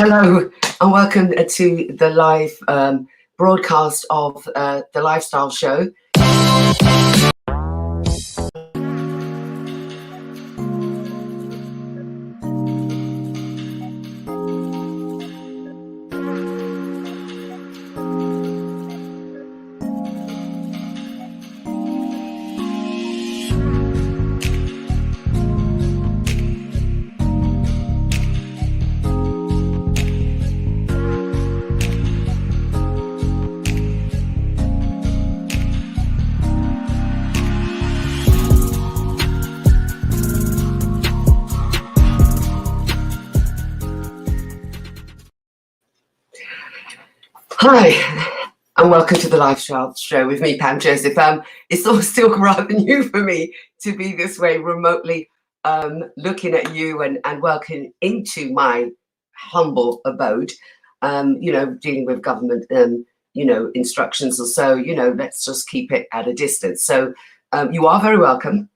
Hello and welcome to the live broadcast of the Lifestyle Show. Hi, and welcome to the Lifestyle Show with me, Pam Joseph. It's still rather new for me to be this way remotely looking at you and welcome into my humble abode, dealing with government, instructions or so, let's just keep it at a distance. So you are very welcome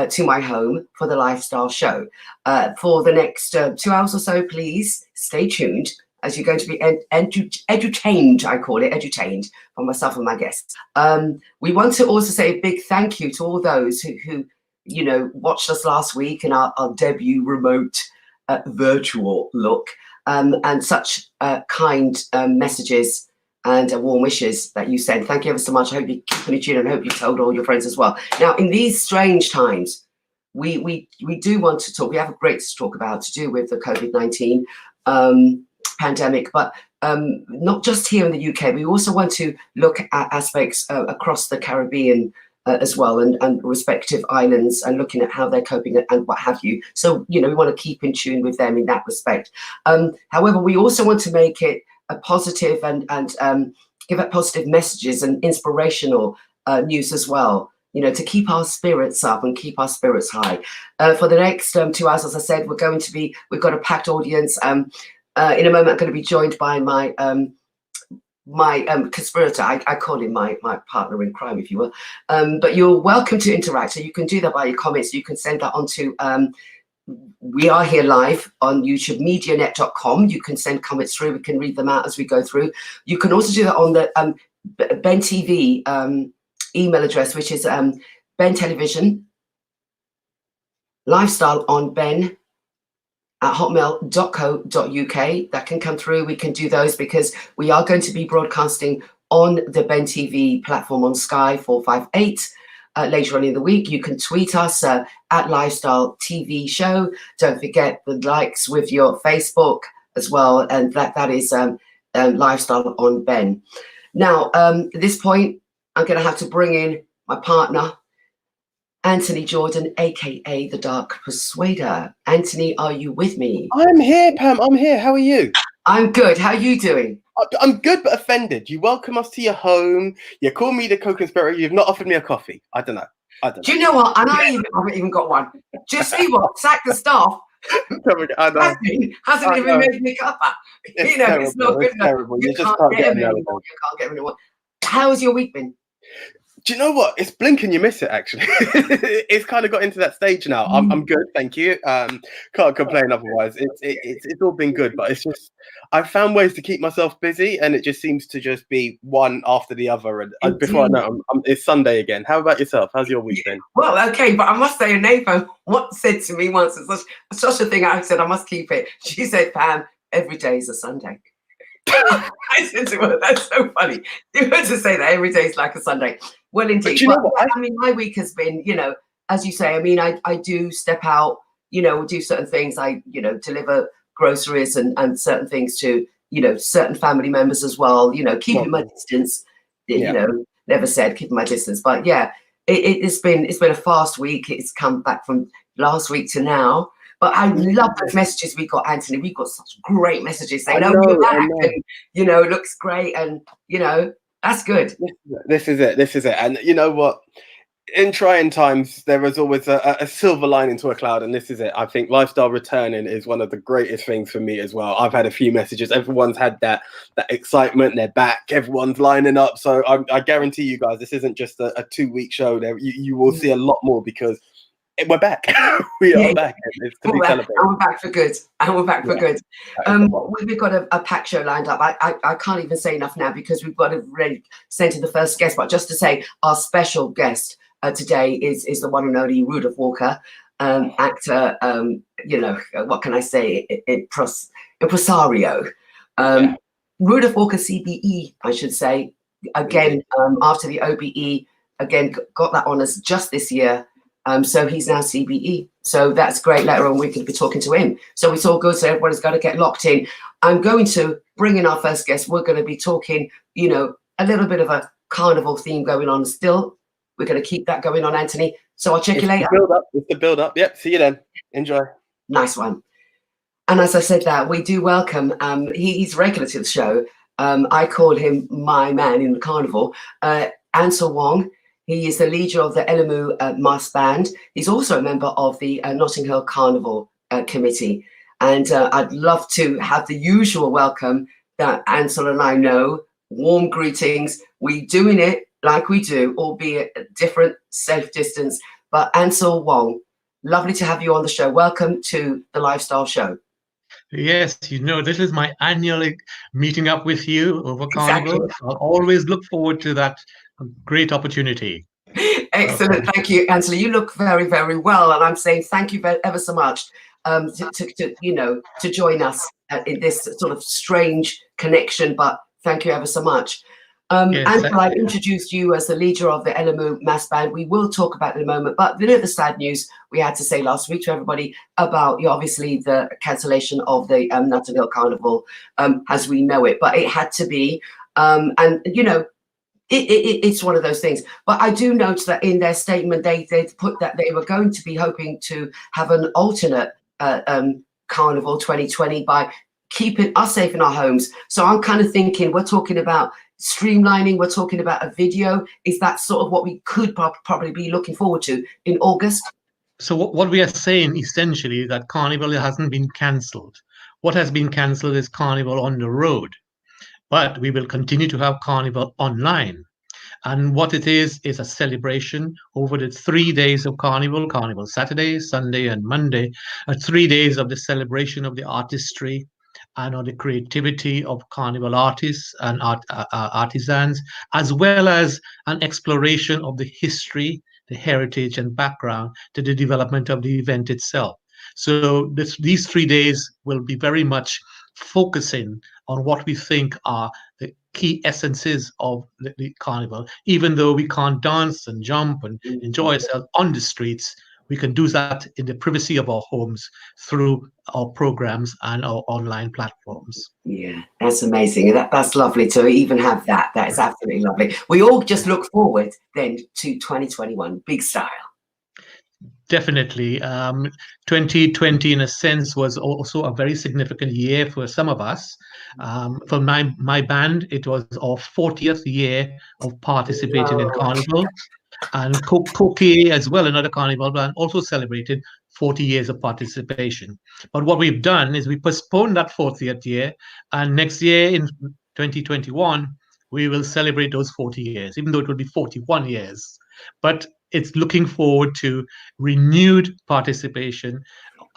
to my home for the Lifestyle Show. For the next 2 hours or so, please stay tuned, as you're going to be edutained, I call it, edutained, by myself and my guests. We want to also say a big thank you to all those who watched us last week in our debut remote virtual look, and such kind messages and warm wishes that you sent. Thank you ever so much. I hope you're keeping it tuned and I hope you've told all your friends as well. Now, in these strange times, we do want to talk. We have a great to talk about to do with the COVID-19 pandemic, but not just here in the UK. We also want to look at aspects across the Caribbean as well, and respective islands, and looking at how they're coping and what have you. So, we want to keep in tune with them in that respect. However, we also want to make it a positive and give out positive messages and inspirational news as well, to keep our spirits up and keep our spirits high. For the next 2 hours, as I said, we've got a packed audience. In a moment, I'm going to be joined by my conspirator. I call him my partner in crime, if you will. But you're welcome to interact. So you can do that by your comments. You can send that on to, we are here live on YouTube, MediaNet.com. You can send comments through. We can read them out as we go through. You can also do that on the Ben TV email address, which is Ben Television, Lifestyle on Ben at hotmail.co.uk. That can come through. We can do those because we are going to be broadcasting on the Ben TV platform on Sky 458 later on in the week. You can tweet us at Lifestyle TV Show. Don't forget the likes with your Facebook as well, and that is Lifestyle on Ben. Now, at this point, I'm going to have to bring in my partner, Anthony Jordan, aka the Dark Persuader. Anthony, are you with me? I'm here, Pam. I'm here. How are you? I'm good. How are you doing? I'm good, but offended. You welcome us to your home. You call me the co-conspirator. You've not offered me a coffee. I don't know. Do you know what? And I haven't even got one. Just see what? Sack the staff. Hasn't even made me cup up. It's not good enough. You just can't get anyone. You can't get anyone. How has your week been? Do you know what? It's blink and you miss it, actually. It's kind of got into that stage now. I'm good, thank you. Can't complain otherwise. It's all been good, but it's just I've found ways to keep myself busy, and it just seems to just be one after the other. And before I know, it's Sunday again. How about yourself? How's your week been? Well, okay, but I must say, Nathan once said to me once, it's such a thing. I said I must keep it. She said, "Pam, every day is a Sunday." I said to her, "That's so funny. You heard to say that every day is like a Sunday." Well, indeed. I mean, my week has been, as you say. I mean, I do step out, do certain things. I, deliver groceries and certain things to, certain family members as well. Keeping my distance. Never said keeping my distance, but yeah, it's been a fast week. It's come back from last week to now. But I love those messages we got, Anthony. We got such great messages saying, you're back, and, it looks great, and, that's good. This is it. And you know what? In trying times, there is always a silver lining to a cloud, and this is it. I think lifestyle returning is one of the greatest things for me as well. I've had a few messages. Everyone's had that excitement. They're back. Everyone's lining up. So I guarantee you guys, this isn't just a 2-week show. You will see a lot more, because we're back. We Yeah, are back. It's to be we're celebrated. and we're back for good. And we're back for Yeah, good. that is the one. We've got a packed show lined up. I can't even say enough now because we've got to really send to the first guest. But just to say, our special guest today is the one and only Rudolph Walker, actor. You know, what can I say? Impresario. Yeah. Rudolph Walker CBE, I should say. Again, after the OBE, again got that honours just this year. So he's now CBE. So that's great. Later on, we could be talking to him. So it's all good. So everybody's got to get locked in. I'm going to bring in our first guest. We're going to be talking, you know, a little bit of a carnival theme going on still. We're going to keep that going on, Anthony. So I'll check you later. It's the build up. Yep. See you then. Enjoy. Nice one. And as I said that, we do welcome, he's regular to the show. I call him my man in the carnival, Ansel Wong. He is the leader of the Elimu Mass Band. He's also a member of the Notting Hill Carnival Committee. And I'd love to have the usual welcome that Ansel and I know. Warm greetings. We're doing it like we do, albeit at different safe distance. But Ansel Wong, lovely to have you on the show. Welcome to the Lifestyle Show. Yes, you know, this is my annual meeting up with you over Carnival. Exactly. I'll always look forward to that great opportunity. Excellent. Thank you, Ansel. You look very, very well. And I'm saying thank you ever so much to join us in this sort of strange connection. But thank you ever so much. Yes, Ansel, I've introduced you as the leader of the Elimu Mass Band. We will talk about it in a moment. But the sad news we had to say last week to everybody about, obviously, the cancellation of the Notting Hill Carnival as we know it. But it had to be. And, you know, it's one of those things. But I do note that in their statement, they put that they were going to be hoping to have an alternate Carnival 2020 by keeping us safe in our homes. So I'm kind of thinking we're talking about streamlining, we're talking about a video. Is that sort of what we could probably be looking forward to in August? So what we are saying essentially is that Carnival hasn't been cancelled. What has been cancelled is Carnival on the road. But we will continue to have Carnival online. And what it is a celebration over the 3 days of Carnival, Carnival Saturday, Sunday, and Monday, 3 days of the celebration of the artistry and of the creativity of Carnival artists and artisans, as well as an exploration of the history, the heritage, and background to the development of the event itself. So these 3 days will be very much focusing on what we think are the key essences of the carnival. Even though we can't dance and jump and enjoy ourselves on the streets, we can do that in the privacy of our homes through our programs and our online platforms. Yeah, that's amazing. That's lovely to even have that. That is absolutely lovely. We all just look forward then to 2021, big style. Definitely. 2020, in a sense, was also a very significant year for some of us. For my band, it was our 40th year of participating in Carnival. And Cookie, as well, another Carnival band, also celebrated 40 years of participation. But what we've done is we postponed that 40th year, and next year in 2021, we will celebrate those 40 years, even though it will be 41 years. But it's looking forward to renewed participation.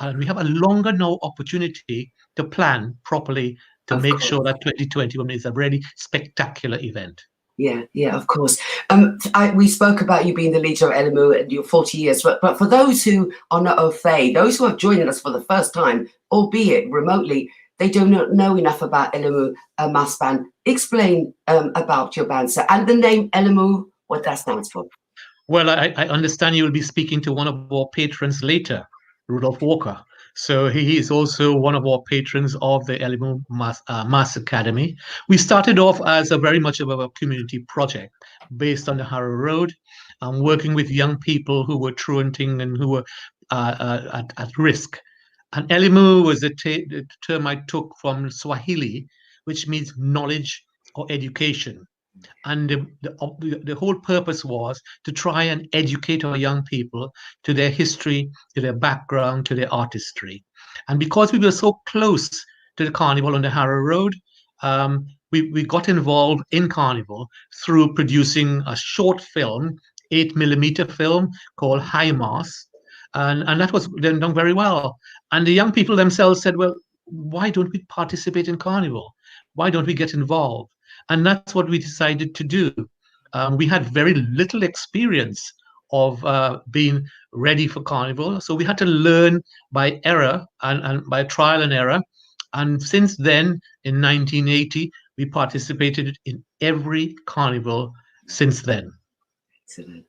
And we have a longer now opportunity to plan properly to make sure that 2021 is a really spectacular event. Yeah, of course. We spoke about you being the leader of Elimu and your 40 years, but for those who are not au fait, those who are joining us for the first time, albeit remotely, they do not know enough about Elimu Mass Band. Explain about your band, sir, and the name Elimu, what that stands for. Well, I understand you will be speaking to one of our patrons later, Rudolph Walker. So he is also one of our patrons of the Elimu Mass Academy. We started off as a very much of a community project based on the Harrow Road, working with young people who were truanting and who were at risk. And Elimu was the term I took from Swahili, which means knowledge or education. And the whole purpose was to try and educate our young people to their history, to their background, to their artistry. And because we were so close to the Carnival on the Harrow Road, we got involved in Carnival through producing a short film, 8mm film called High Mass. and that was done very well. And the young people themselves said, well, why don't we participate in Carnival? Why don't we get involved? And that's what we decided to do. We had very little experience of being ready for Carnival, so we had to learn by error and by trial and error. And since then, in 1980, we participated in every Carnival since then. Excellent.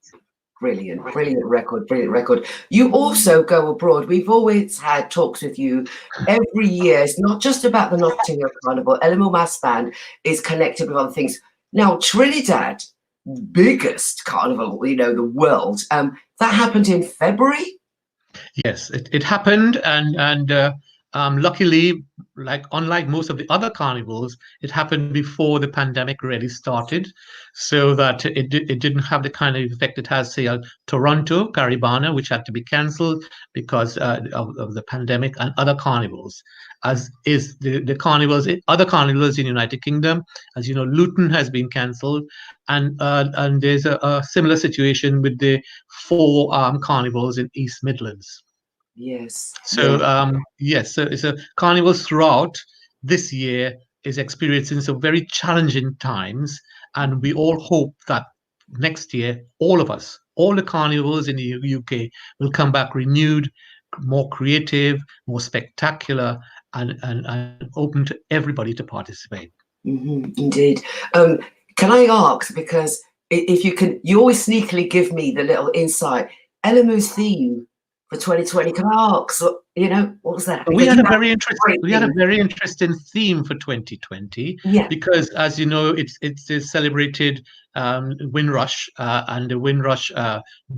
Brilliant, brilliant record, brilliant record. You also go abroad. We've always had talks with you every year. It's not just about the Notting Hill Carnival. Eleanor Mass Band is connected with other things. Now, Trinidad, biggest carnival, you know, the world. That happened in February? Yes, it happened, and luckily, unlike most of the other carnivals, it happened before the pandemic really started, so that it didn't have the kind of effect it has, say, Toronto, Caribana, which had to be cancelled because of the pandemic, and other carnivals, as is the carnivals, other carnivals in the United Kingdom. As you know, Luton has been cancelled, and there's a similar situation with the 4 carnivals in East Midlands. Yes. So yes, so carnivals throughout this year is experiencing some very challenging times, and we all hope that next year, all of us, all the carnivals in the UK will come back renewed, more creative, more spectacular, and open to everybody to participate. Indeed. Can I ask, because if you can, you always sneakily give me the little insight, Elemu's theme for 2020. Can I ask, you know, what was that? We had a very interesting theme for 2020, because, as you know, it's the celebrated Windrush and the Windrush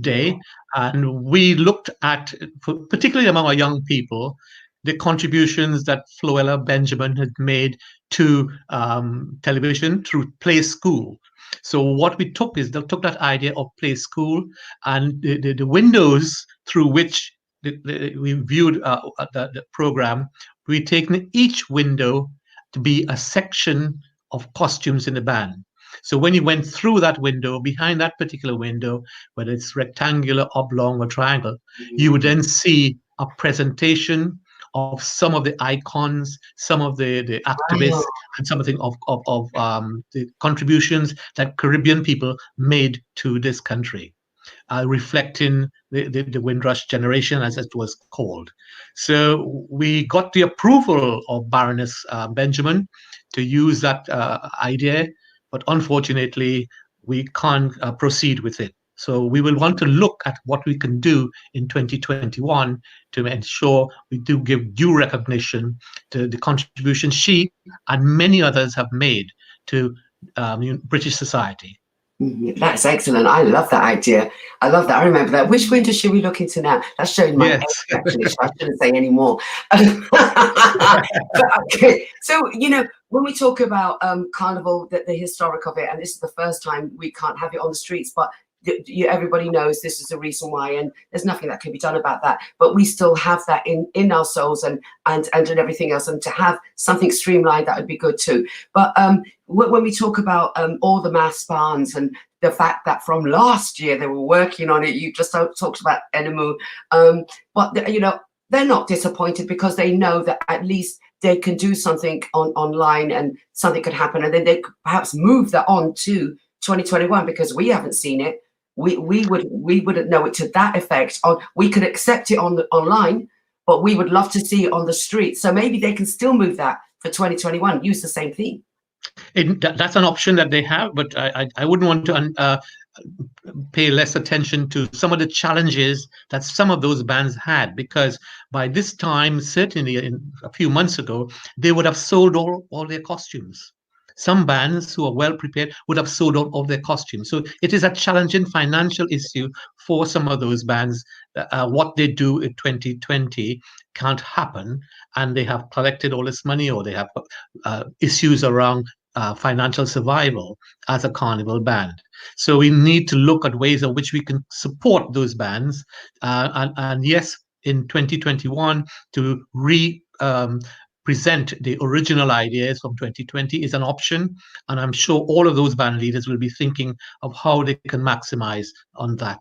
Day, and we looked at, particularly among our young people, the contributions that Floella Benjamin had made to television through Play School. So what we took is they took that idea of Play School, and the windows through which we viewed the program, we've taken each window to be a section of costumes in the band. So when you went through that window, behind that particular window, whether it's rectangular, oblong, or triangle, you would then see a presentation of some of the icons, some of the activists, and something of the contributions that Caribbean people made to this country, reflecting the Windrush generation, as it was called. So we got the approval of Baroness Benjamin to use that idea, but unfortunately, we can't proceed with it. So we will want to look at what we can do in 2021 to ensure we do give due recognition to the contribution she and many others have made to British society. That's excellent. I love that idea. I love that. I remember that. Which window should we look into now? That's showing my age, actually. So I shouldn't say any more. Okay. So, you know, when we talk about Carnival, the historic of it, and this is the first time we can't have it on the streets, but everybody knows this is the reason why, and there's nothing that can be done about that, but we still have that in our souls and everything else, and to have something streamlined, that would be good too. But when we talk about all the mass bands and the fact that from last year they were working on it, you just talked about Enemu, but you know, they're not disappointed because they know that at least they can do something online and something could happen, and then they could perhaps move that on to 2021, because we haven't seen it. We wouldn't know it to that effect. We could accept it online, but we would love to see it on the street. So maybe they can still move that for 2021. Use the same theme. That's an option that they have, but I wouldn't want to pay less attention to some of the challenges that some of those bands had, because by this time, certainly a few months ago, they would have sold all their costumes. Some bands who are well prepared would have sold out of their costumes. So it is a challenging financial issue for some of those bands. What they do in 2020 can't happen, and they have collected all this money, or they have issues around financial survival as a carnival band. So we need to look at ways in which we can support those bands, and yes, in 2021 to present the original ideas from 2020 is an option, and I'm sure all of those band leaders will be thinking of how they can maximize on that.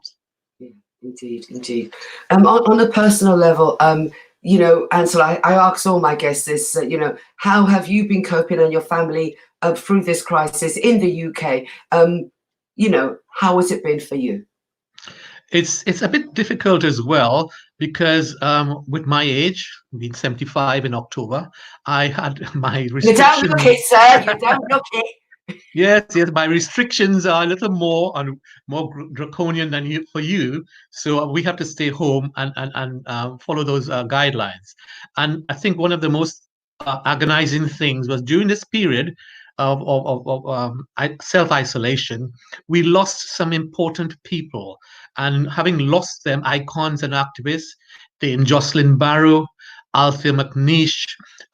Indeed, indeed. On a personal level, you know, Ansel, I ask all my guests this, you know, how have you been coping and your family through this crisis in the UK? You know, how has it been for you? It's a bit difficult as well because with my age, being 75 in October, I had my You don't restrictions. look it, sir. You don't look it. Yes, yes, my restrictions are a little more and more draconian than for you. So we have to stay home and follow those guidelines. And I think one of the most agonizing things was during this period of self-isolation, we lost some important people. And having lost them, icons and activists, Dame Jocelyn Barrow, Althea McNeish,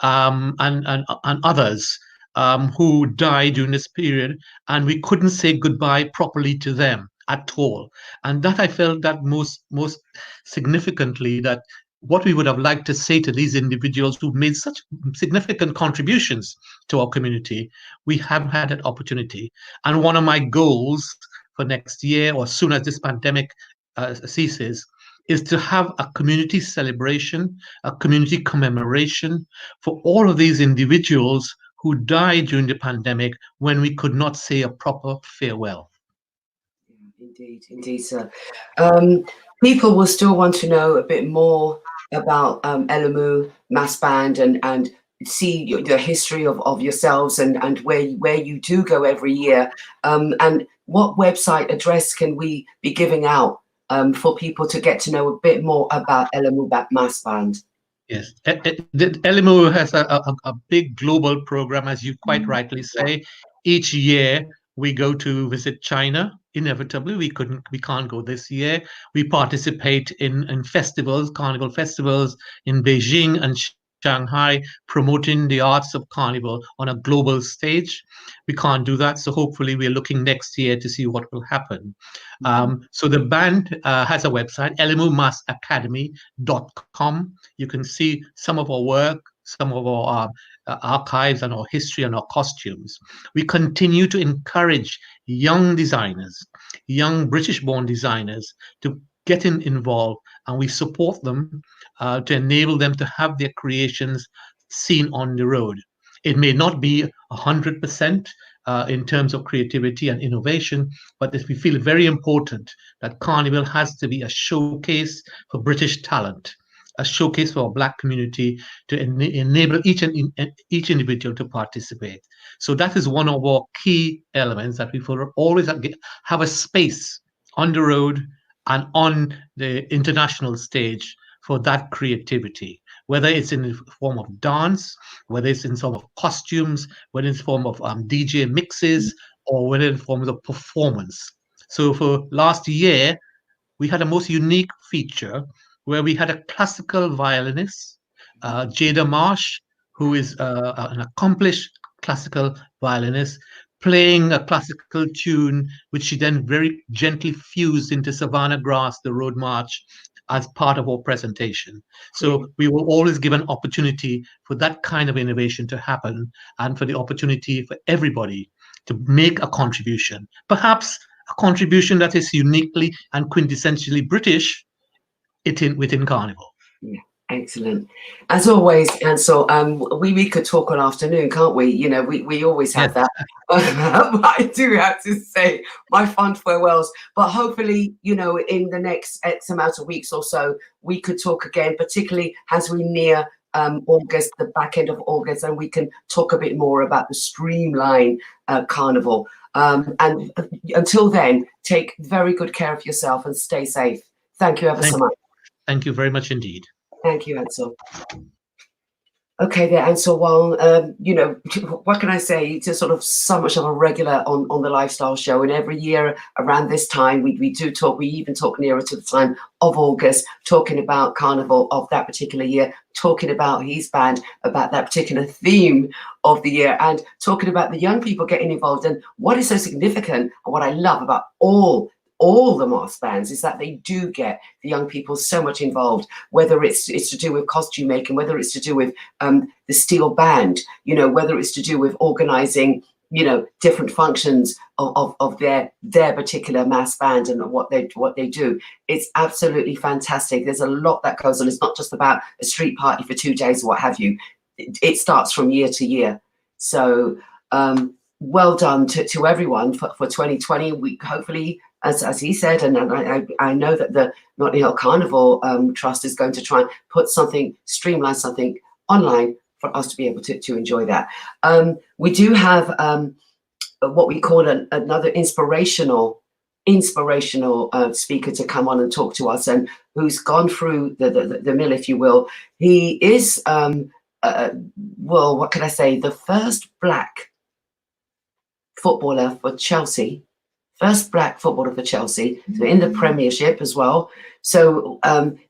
and others who died during this period, and we couldn't say goodbye properly to them at all. And that I felt that most significantly, that what we would have liked to say to these individuals who made such significant contributions to our community, we haven't had that opportunity. And one of my goals for next year, or as soon as this pandemic ceases, is to have a community celebration, a community commemoration for all of these individuals who died during the pandemic when we could not say a proper farewell. Indeed, indeed, sir. People will still want to know a bit more about Elemu Mass Band and see the history of yourselves and where you do go every year. And what website address can we be giving out for people to get to know a bit more about Elemu Mass Band? Yes, Elemu has a big global program, as you quite rightly say. Each year we go to visit China. Inevitably, we can't go this year. We participate in festivals, carnival festivals in Beijing and Shanghai, promoting the arts of carnival on a global stage. We can't do that, so hopefully we're looking next year to see what will happen. So the band has a website, elemumassacademy.com. You can see some of our work, some of our archives and our history and our costumes. We continue to encourage young designers, young British-born designers, to get involved, and we support them to enable them to have their creations seen on the road. It may not be 100% in terms of creativity and innovation, but we feel very important that Carnival has to be a showcase for British talent, a showcase for our Black community to enable each individual to participate. So that is one of our key elements, that we will always have a space on the road and on the international stage for that creativity, whether it's in the form of dance, whether it's in the form of costumes, whether it's in the form of DJ mixes, or whether in forms of performance. So for last year, we had a most unique feature where we had a classical violinist, Jada Marsh, who is an accomplished classical violinist, playing a classical tune, which she then very gently fused into Savannah Grass, the Road March, as part of our presentation. So we will always give an opportunity for that kind of innovation to happen, and for the opportunity for everybody to make a contribution, perhaps a contribution that is uniquely and quintessentially British within Carnival. Yeah, excellent. As always, Ansel, we could talk all afternoon, can't we? You know, we always have that. I do have to say my fond farewells, but hopefully, you know, in the next X amount of weeks or so, we could talk again, particularly as we near August, the back end of August, and we can talk a bit more about the Streamline Carnival. And until then, take very good care of yourself and stay safe. Thank you ever so much. Thank you very much indeed. Thank you, Ansel. Okay, there, Ansel. Well, you know, what can I say? It's just sort of so much of a regular on the Lifestyle Show, and every year around this time we do talk. We even talk nearer to the time of August, talking about Carnival of that particular year, talking about his band, about that particular theme of the year, and talking about the young people getting involved. And what is so significant, and what I love about all the mass bands, is that they do get the young people so much involved, whether it's to do with costume making, whether it's to do with the steel band, you know, whether it's to do with organizing you know, different functions of their particular mass band and what they do. It's absolutely fantastic. There's a lot that goes on. It's not just about a street party for 2 days or what have you. It starts from year to year. So well done to everyone for 2020. We hopefully, as he said, and I know that the Notting Hill Carnival Trust is going to try and put something, streamline something online for us to be able to enjoy that. We do have what we call another inspirational speaker to come on and talk to us, and who's gone through the mill, if you will. He is, well, what can I say, the first black footballer for Chelsea, so in the Premiership as well. So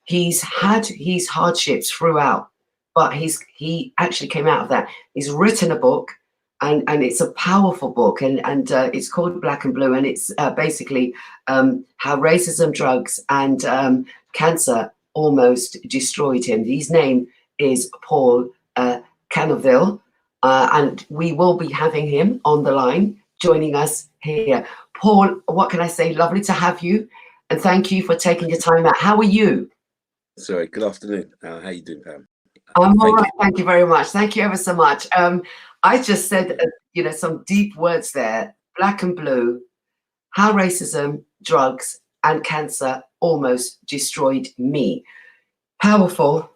he's had his hardships throughout, but he actually came out of that. He's written a book, and it's a powerful book, and it's called Black and Blue, and it's basically how racism, drugs, and cancer almost destroyed him. His name is Paul Canoville, and we will be having him on the line, joining us here. Paul, what can I say? Lovely to have you, and thank you for taking your time out. How are you? Sorry, good afternoon. How you doing, Pam? I'm all right. Thank you very much. Thank you ever so much. I just said, you know, some deep words there. Black and blue, how racism, drugs, and cancer almost destroyed me. Powerful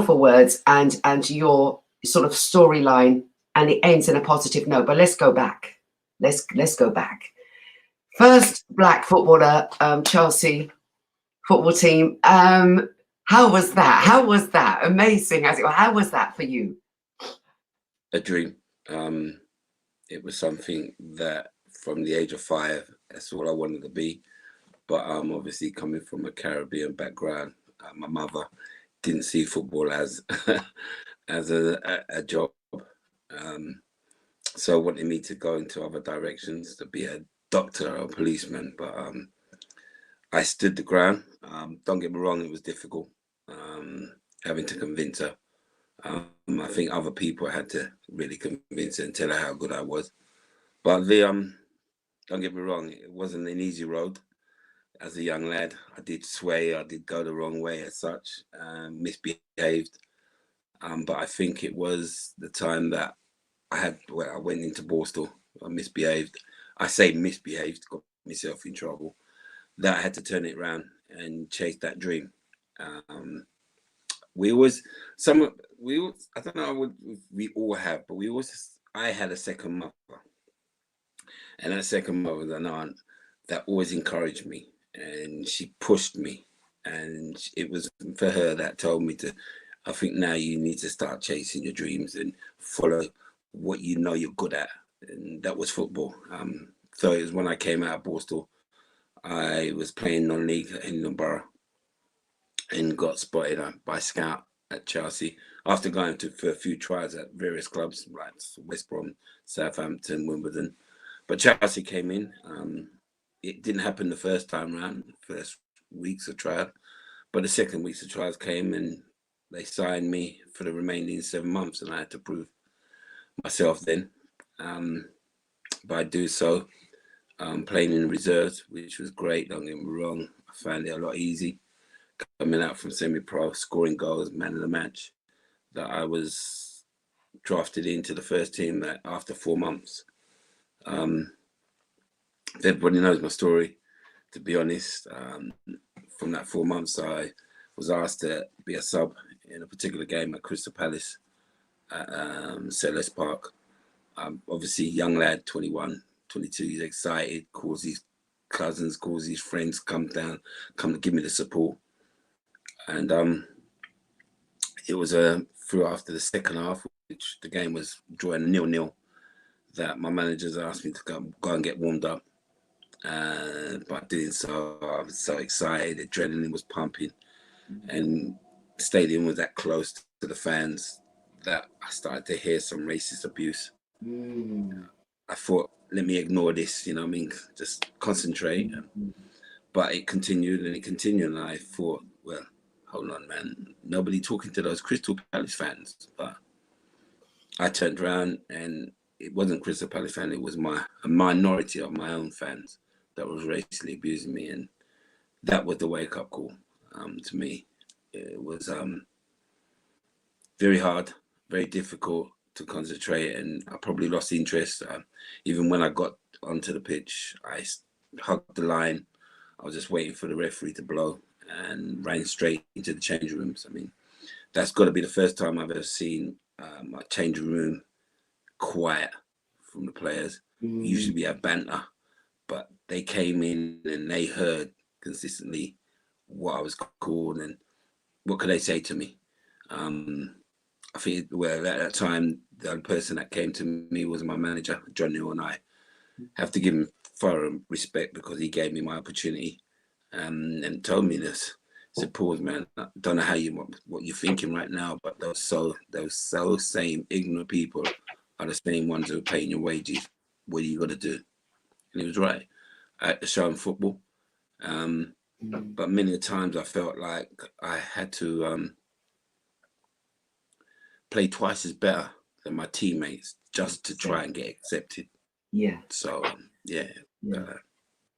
words, and your sort of storyline, and it ends in a positive note. But let's go back. Let's go back. First black footballer, Chelsea football team. How was that? How was that? Amazing. How was that for you? A dream. It was something that from the age of 5, that's all I wanted to be. But obviously coming from a Caribbean background, my mother didn't see football as as a job. So wanted me to go into other directions, to be a doctor or a policeman. But I stood the ground. Don't get me wrong, it was difficult, having to convince her. I think other people had to really convince her and tell her how good I was. But don't get me wrong, it wasn't an easy road. As a young lad, I did sway, I did go the wrong way as such, misbehaved. But I think it was the time that I went into Borstal, I misbehaved. I say misbehaved, got myself in trouble. That I had to turn it around and chase that dream. I don't know what we all have, but I had a second mother. And that second mother was an aunt that always encouraged me, and she pushed me. And it was for her that told me I think now you need to start chasing your dreams and follow what you know you're good at. And that was football. So it was when I came out of Borstal, I was playing non-league at Hinton Borough and got spotted by Scout at Chelsea after going for a few tries at various clubs like West Brom, Southampton, Wimbledon. But Chelsea came in. It didn't happen the first time round, first weeks of trial, but the second weeks of trials came and they signed me for the remaining 7 months, and I had to prove myself then. By do so, playing in the reserves, which was great, don't get me wrong. I found it a lot easy. Coming out from semi-pro, scoring goals, man of the match, that I was drafted into the first team after 4 months. Everybody knows my story, to be honest. From that 4 months, I was asked to be a sub in a particular game at Crystal Palace at Selhurst Park. Obviously, young lad, 21, 22, he's excited, calls his cousins, calls his friends, come to give me the support. And it was through after the second half, which the game was drawing 0-0, that my managers asked me to go and get warmed up. But doing so, I was so excited, adrenaline was pumping, and the stadium was that close to the fans that I started to hear some racist abuse. I thought, let me ignore this, you know what I mean? Just concentrate. But it continued, and I thought, well, hold on, man. Nobody talking to those Crystal Palace fans. But I turned around and it wasn't Crystal Palace fan. It was a minority of my own fans that was racially abusing me, and that was the wake up call to me. It was very hard, very difficult to concentrate, and I probably lost interest. Even when I got onto the pitch, I hugged the line. I was just waiting for the referee to blow and ran straight into the change rooms. I mean, that's got to be the first time I've ever seen a change room quiet from the players. Usually we have banter, but they came in and they heard consistently what I was called and what could they say to me. I think, well, at that time, the only person that came to me was my manager, John Neal, and I have to give him thorough respect because he gave me my opportunity and told me this. He said, "Paul, man, I don't know what you're thinking right now, but those same ignorant people are the same ones who are paying your wages. What are you gonna do?" And he was right. I had to show him football, but many times I felt like I had to play twice as better than my teammates just to try and get accepted. Yeah. So yeah.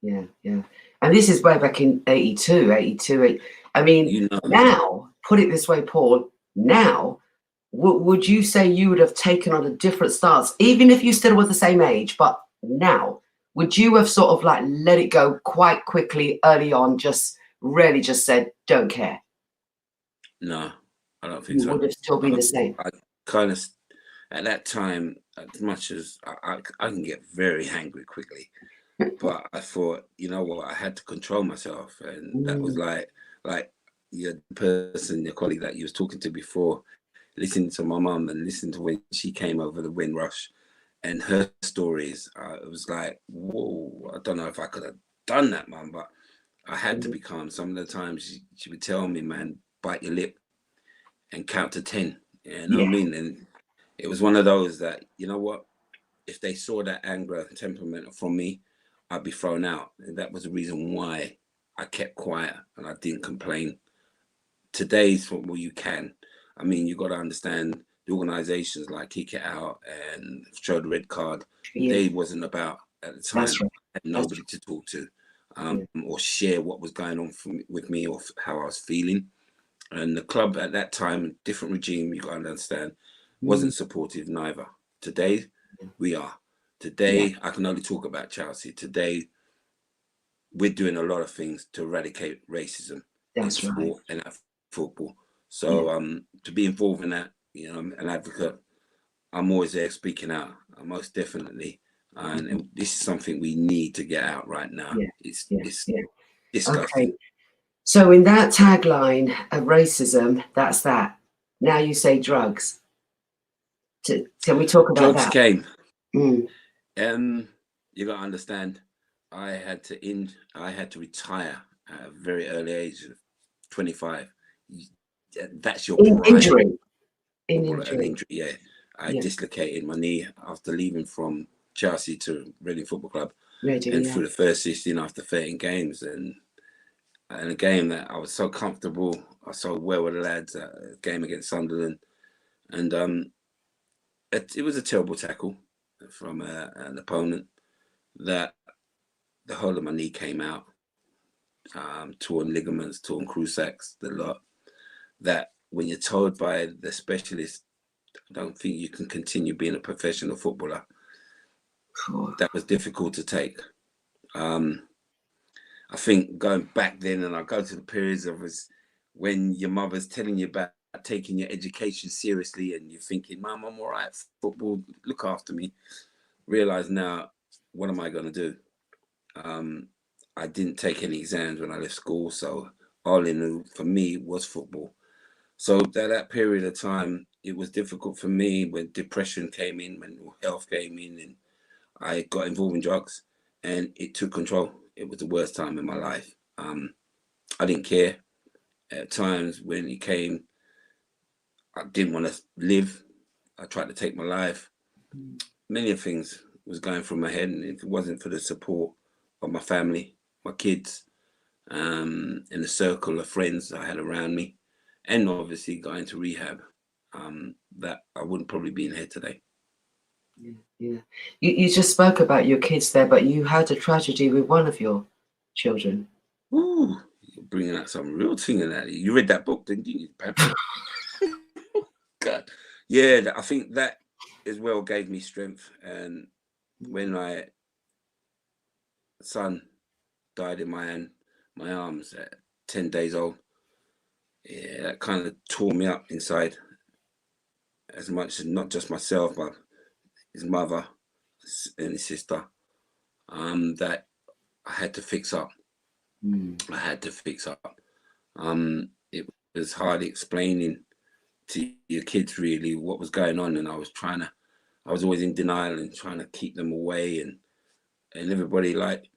And this is way back in 82. I mean, now, put it this way, Paul, now, would you say you would have taken on a different stance, even if you still were the same age, but now, would you have sort of like let it go quite quickly early on, just really just said, don't care? No, I don't think so. You would have still been the same. I kind of, at that time, as much as I can get very angry quickly, but I thought, you know what, I had to control myself. And that was like your person, your colleague that you was talking to before, listening to my mum and listening to when she came over the Windrush and her stories. It was like, whoa, I don't know if I could have done that, mum, but I had to be calm. Some of the times she would tell me, man, bite your lip and count to 10. You know what I mean? And it was one of those that, you know what, if they saw that anger and temperament from me, I'd be thrown out. And that was the reason why I kept quiet and I didn't complain. Today's football, you can. I mean, you got to understand the organizations like Kick It Out and Show the Red Card. They wasn't about at the time. I had nobody to talk to or share what was going on with me or how I was feeling. And the club at that time, different regime, you got to understand, wasn't supportive neither. Today, we are. Today, I can only talk about Chelsea. Today, we're doing a lot of things to eradicate racism in sport and football. So to be involved in that, you know, an advocate, I'm always there speaking out, most definitely. And this is something we need to get out right now. It's disgusting. Okay. So in that tagline of racism, that's that. Now you say drugs. Can we talk about drugs that? Came. You got to understand, I had to retire at a very early age of 25. That's your injury. Yeah. I dislocated my knee after leaving from Chelsea to Reading Football Club. And through the first 16 after 13 games. And a game that I was so comfortable, I was so well with the lads, a game against Sunderland. And it was a terrible tackle from an opponent that the whole of my knee came out, torn ligaments, torn cruciates, the lot. That when you're told by the specialist, I don't think you can continue being a professional footballer. That was difficult to take. I think going back then, and I go to the periods of when your mother's telling you about taking your education seriously and you're thinking, Mum, I'm all right, football, look after me. Realize now, what am I going to do? I didn't take any exams when I left school, so all I knew for me was football. So that period of time, it was difficult for me when depression came in, mental health came in, and I got involved in drugs, and it took control. It was the worst time in my life. I didn't care. At times when it came, I didn't want to live. I tried to take my life. Many things was going through my head, and if it wasn't for the support of my family, my kids, and the circle of friends I had around me, and obviously going to rehab, that I wouldn't probably be in here today. Yeah. You just spoke about your kids there, but you had a tragedy with one of your children. Ooh, you're bringing out some real thing in that. You read that book, didn't you, Pam? God. Yeah, I think that as well gave me strength. And when my son died in my arms at 10 days old, yeah, that kind of tore me up inside. As much as not just myself, but his mother and his sister, that I had to fix up. I had to fix up. It was hard explaining to your kids really what was going on, and I was always in denial and trying to keep them away, and everybody, like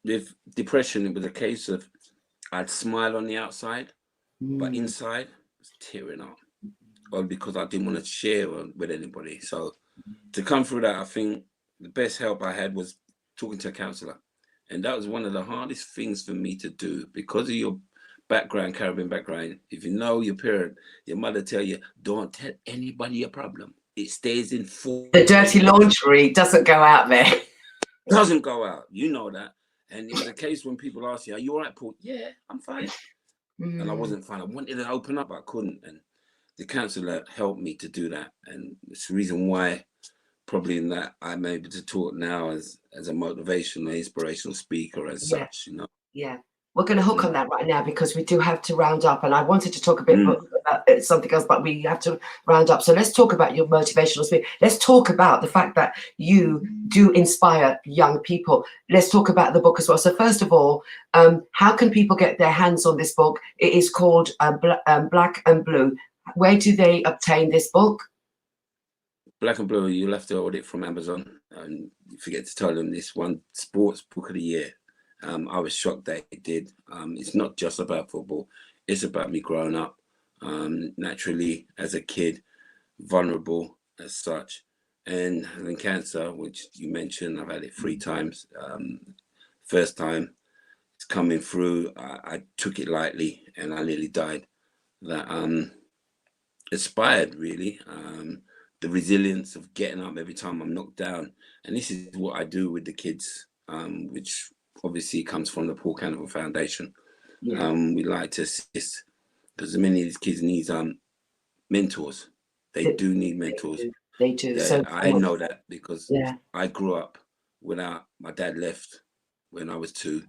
with depression, it was a case of I'd smile on the outside, but inside I was tearing up, all because I didn't want to share with anybody. So to come through that, I think the best help I had was talking to a counselor, and that was one of the hardest things for me to do because of your background, Caribbean background. If you know your parent, your mother tell you, don't tell anybody your problem. It stays in full. The dirty laundry doesn't go out there. Doesn't go out. You know that. And it was a case when people ask you, are you all right, Paul? Yeah, I'm fine. And I wasn't fine. I wanted to open up, I couldn't. And the counsellor helped me to do that. And it's the reason why probably in that I'm able to talk now as a motivational, inspirational speaker as such, you know. Yeah. We're going to hook on that right now because we do have to round up, and I wanted to talk a bit about something else, but we have to round up. So let's talk about your motivational speech. Let's talk about the fact that you do inspire young people. Let's talk about the book as well. So first of all, how can people get their hands on this book? It is called Black and Blue. Where do they obtain this book? Black and Blue, you'll have to order it from Amazon. And you forget to tell them this one sports book of the year. I was shocked that it did. It's not just about football. It's about me growing up naturally as a kid, vulnerable as such, and having cancer, which you mentioned. I've had it 3 times. First time it's coming through, I took it lightly and I nearly died. That inspired really the resilience of getting up every time I'm knocked down. And this is what I do with the kids, which obviously comes from the Paul Canoville Foundation. We like to assist because many of these kids need mentors. They do need mentors. They do. So I know that because I grew up without, my dad left when I was 2,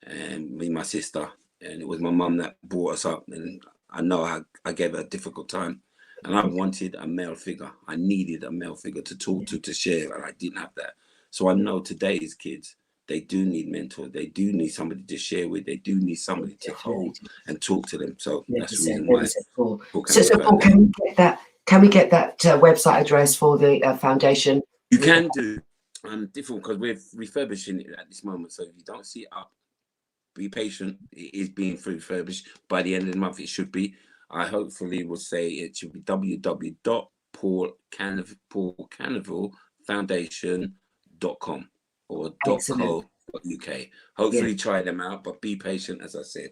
and me and my sister, and it was my mum that brought us up. And I know I gave her a difficult time, and I wanted a male figure. I needed a male figure to talk to share, and I didn't have that. So I know today's kids, they do need mentors. They do need somebody to share with. They do need somebody to hold and talk to them. So that's the reason why. So Paul, can we get that website address for the foundation? You can do. Different because we're refurbishing it at this moment. So if you don't see it up, be patient. It is being refurbished. By the end of the month, it should be. I hopefully will say it should be www.paulcanavillefoundation.com. or .co.uk. Hopefully try them out, but be patient, as I said.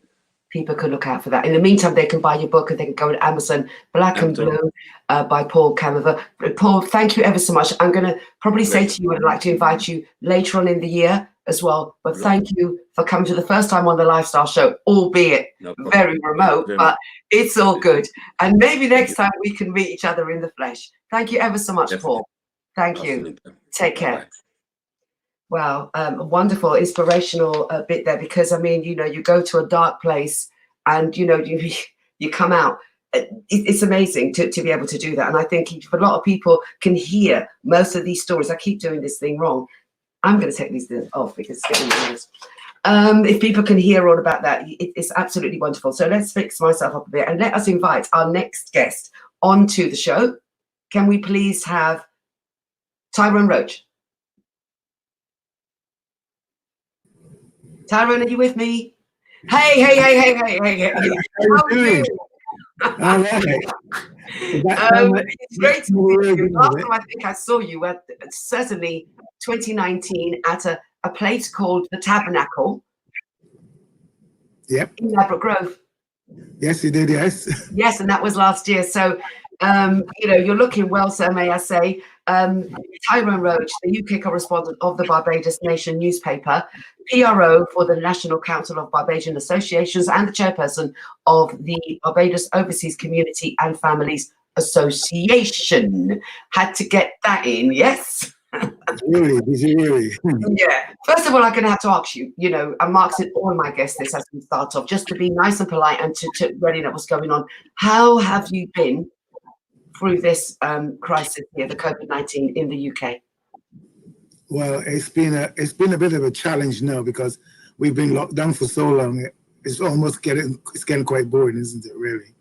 People can look out for that. In the meantime, they can buy your book and they can go to Amazon, Black and Blue by Paul Canoville. Paul, thank you ever so much. I'm going to probably say to you, I'd like to invite you later on in the year as well. But thank you for coming to the first time on the Lifestyle Show, albeit very remote, but it's all good. And maybe next time we can meet each other in the flesh. Thank you ever so much, Paul. Thank you. Take care. Wow, a wonderful, inspirational bit there, because, I mean, you know, you go to a dark place and, you know, you come out. It's amazing to be able to do that. And I think if a lot of people can hear most of these stories, I keep doing this thing wrong. I'm going to take these things off because it's getting worse. If people can hear all about that, it's absolutely wonderful. So let's fix myself up a bit and let us invite our next guest onto the show. Can we please have Tyrone Roach? Tyrone, are you with me? Hey. How are you? All right. It's great to meet you. Last time I think I saw you at certainly 2019 at a place called the Tabernacle. Yep. In Ladbroke Grove. Yes, you did. Yes. Yes, and that was last year. So, you know, you're looking well, sir, may I say. Tyrone Roach, the UK correspondent of the Barbados Nation newspaper, PRO for the National Council of Barbadian Associations, and the chairperson of the Barbados Overseas Community and Families Association. Had to get that in, yes? Really? Did you really? Yeah. First of all, I'm going to have to ask you, you know, I'm asking all my guests this as we start off, just to be nice and polite and to really know what's going on. How have you been through this crisis here, the COVID-19 in the UK? Well, it's been a bit of a challenge now because we've been locked down for so long. It's almost getting quite boring, isn't it? Really,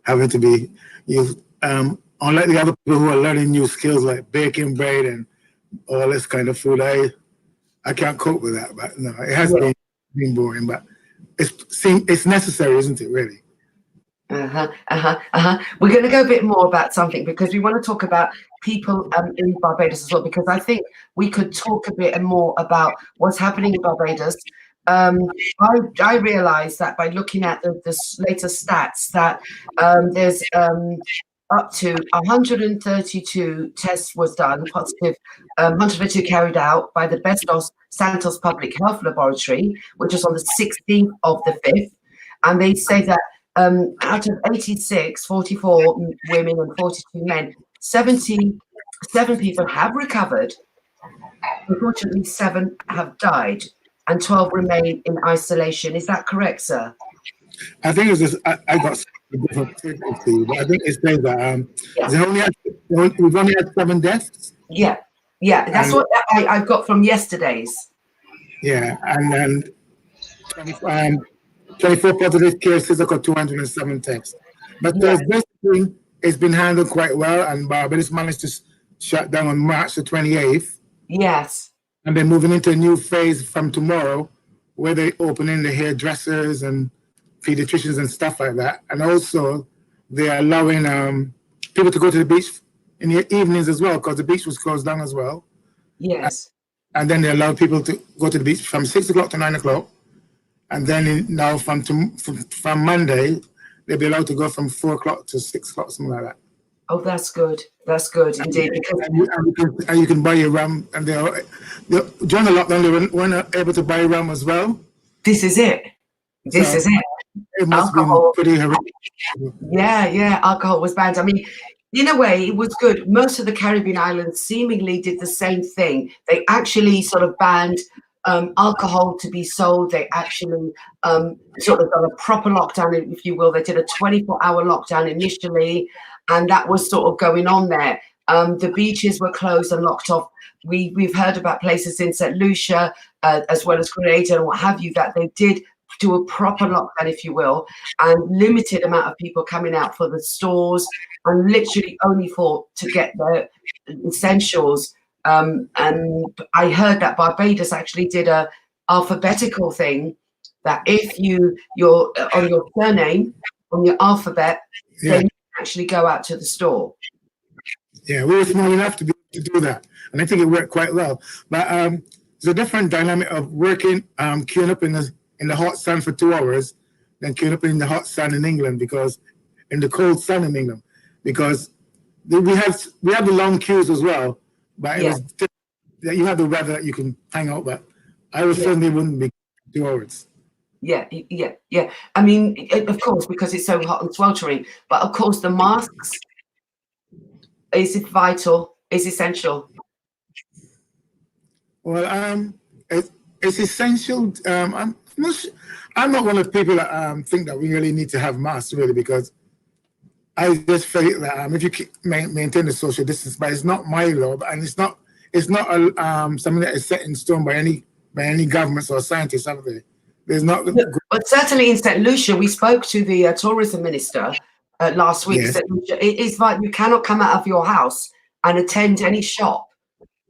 having to be unlike the other people who are learning new skills like baking bread and all this kind of food. I can't cope with that. But no, it has been boring. But it's necessary, isn't it? Really. We're going to go a bit more about something because we want to talk about people in Barbados as well, because I think we could talk a bit more about what's happening in Barbados. I realized that by looking at the latest stats that there's up to 132 tests was done, positive, 132 carried out by the Bestos Santos Public Health Laboratory, which was on the 16th of the 5th. And they say that out of 86, 44 women and 42 men, 77 people have recovered. Unfortunately, 7 have died and 12 remain in isolation. Is that correct, sir? I think it's just, I got different figures to you, but I think it says that we've only had 7 deaths. Yeah, that's what I've got from yesterday's. Yeah, and then 24 positive cases, I got 207 tests. But basically, it's been handled quite well, and Barbados managed to shut down on March the 28th. Yes. And they're moving into a new phase from tomorrow, where they're opening the hairdressers and pediatricians and stuff like that. And also, they're allowing people to go to the beach in the evenings as well, because the beach was closed down as well. Yes. And then they allow people to go to the beach from 6 o'clock to 9 o'clock. And then now from Monday, they'll be allowed to go from 4 o'clock to 6 o'clock, something like that. Oh, that's good. That's good indeed. And you can buy your rum. And during the lockdown, they weren't able to buy rum as well. This is it. This is it. It must be pretty horrific. Yeah, alcohol was banned. I mean, in a way, it was good. Most of the Caribbean islands seemingly did the same thing. They actually sort of banned alcohol to be sold. They actually sort of done a proper lockdown, if you will. They did a 24-hour lockdown initially, and that was sort of going on there. The beaches were closed and locked off. We've heard about places in St. Lucia, as well as Grenada and what have you, that they did do a proper lockdown, if you will, and limited amount of people coming out for the stores, and literally only to get their essentials. And I heard that Barbados actually did a alphabetical thing, that if you're on your surname, on your alphabet, then you can actually go out to the store. Yeah, we were small enough to be able to do that, and I think it worked quite well. But there's a different dynamic of working, queuing up in the hot sun for 2 hours, than queuing up in the hot sun in England, because in the cold sun in England, because we have the long queues as well. But it was that you have the weather that you can hang out. But I was certainly wouldn't be 2 hours. Yeah. I mean, of course, because it's so hot and sweltering. But of course, the masks is vital, is essential. Well, it's essential. I'm not one of the people that think that we really need to have masks, really, because I just feel that if you maintain the social distance, but it's not my law, and it's not something that is set in stone by any governments or scientists out there. There's not. But certainly in St. Lucia, we spoke to the tourism minister last week. Yes. St. Lucia, it is like you cannot come out of your house and attend any shop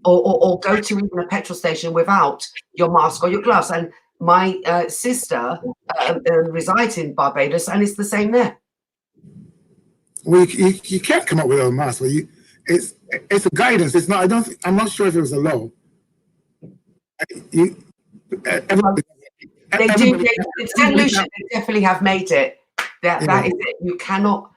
or go to even a petrol station without your mask or your gloves. And my sister resides in Barbados, and it's the same there. Well, you can't come up with a mask. Well, it's a guidance. It's not. I'm not sure if it was a law. They definitely have made it. That is it. You cannot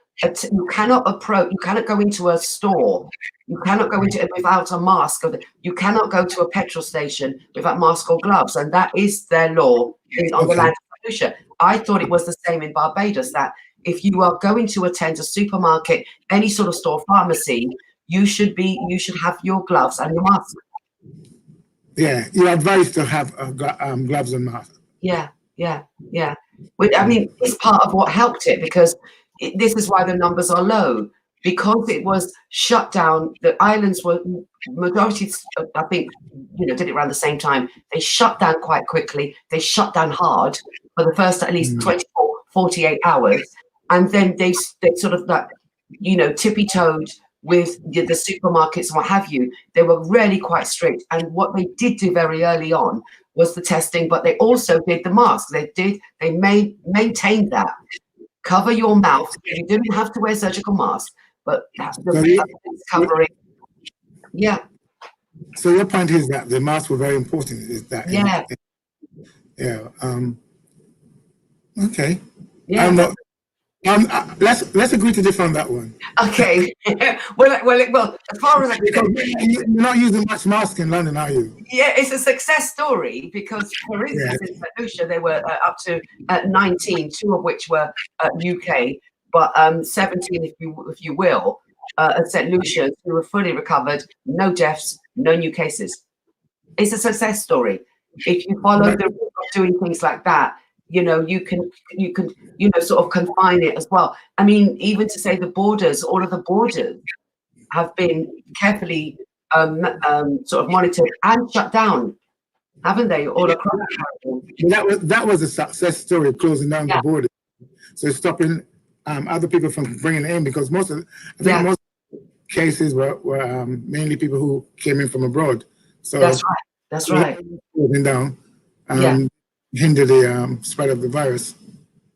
approach. You cannot go into a store You cannot go into it without a mask. You cannot go to a petrol station without mask or gloves, and that is their law on the land of St. Lucia. I thought it was the same in Barbados, that if you are going to attend a supermarket, any sort of store, pharmacy, you should have your gloves and your mask. Yeah, you're advised to have gloves and mask. Yeah. I mean, it's part of what helped it, because this is why the numbers are low, because it was shut down. The islands were majority, I think, did it around the same time. They shut down quite quickly. They shut down hard for the first at least 24, 48 hours. And then they sort of tippy-toed with the supermarkets and what have you. They were really quite strict. And what they did do very early on was the testing, but they also did the masks. They maintained that. Cover your mouth. You didn't have to wear surgical masks, but the covering. Yeah. So your point is that the masks were very important. Is that? Yeah. Okay. Yeah. Let's agree to differ on that one. Okay. well, as far as you're not using much mask in London, are you? Yeah, it's a success story, because, for instance, in St. Lucia, they were up to 19, 2 of which were UK, but 17, if you will, at St. Lucia, who were fully recovered, no deaths, no new cases. It's a success story. If you follow the rule of doing things like that, you can sort of confine it as well. I mean, even to say all of the borders have been carefully sort of monitored and shut down, haven't they, all across the country? That was a success story, closing down the border. So stopping other people from bringing it in, because most cases were mainly people who came in from abroad. So that's right. Closing down. Hinder the spread of the virus.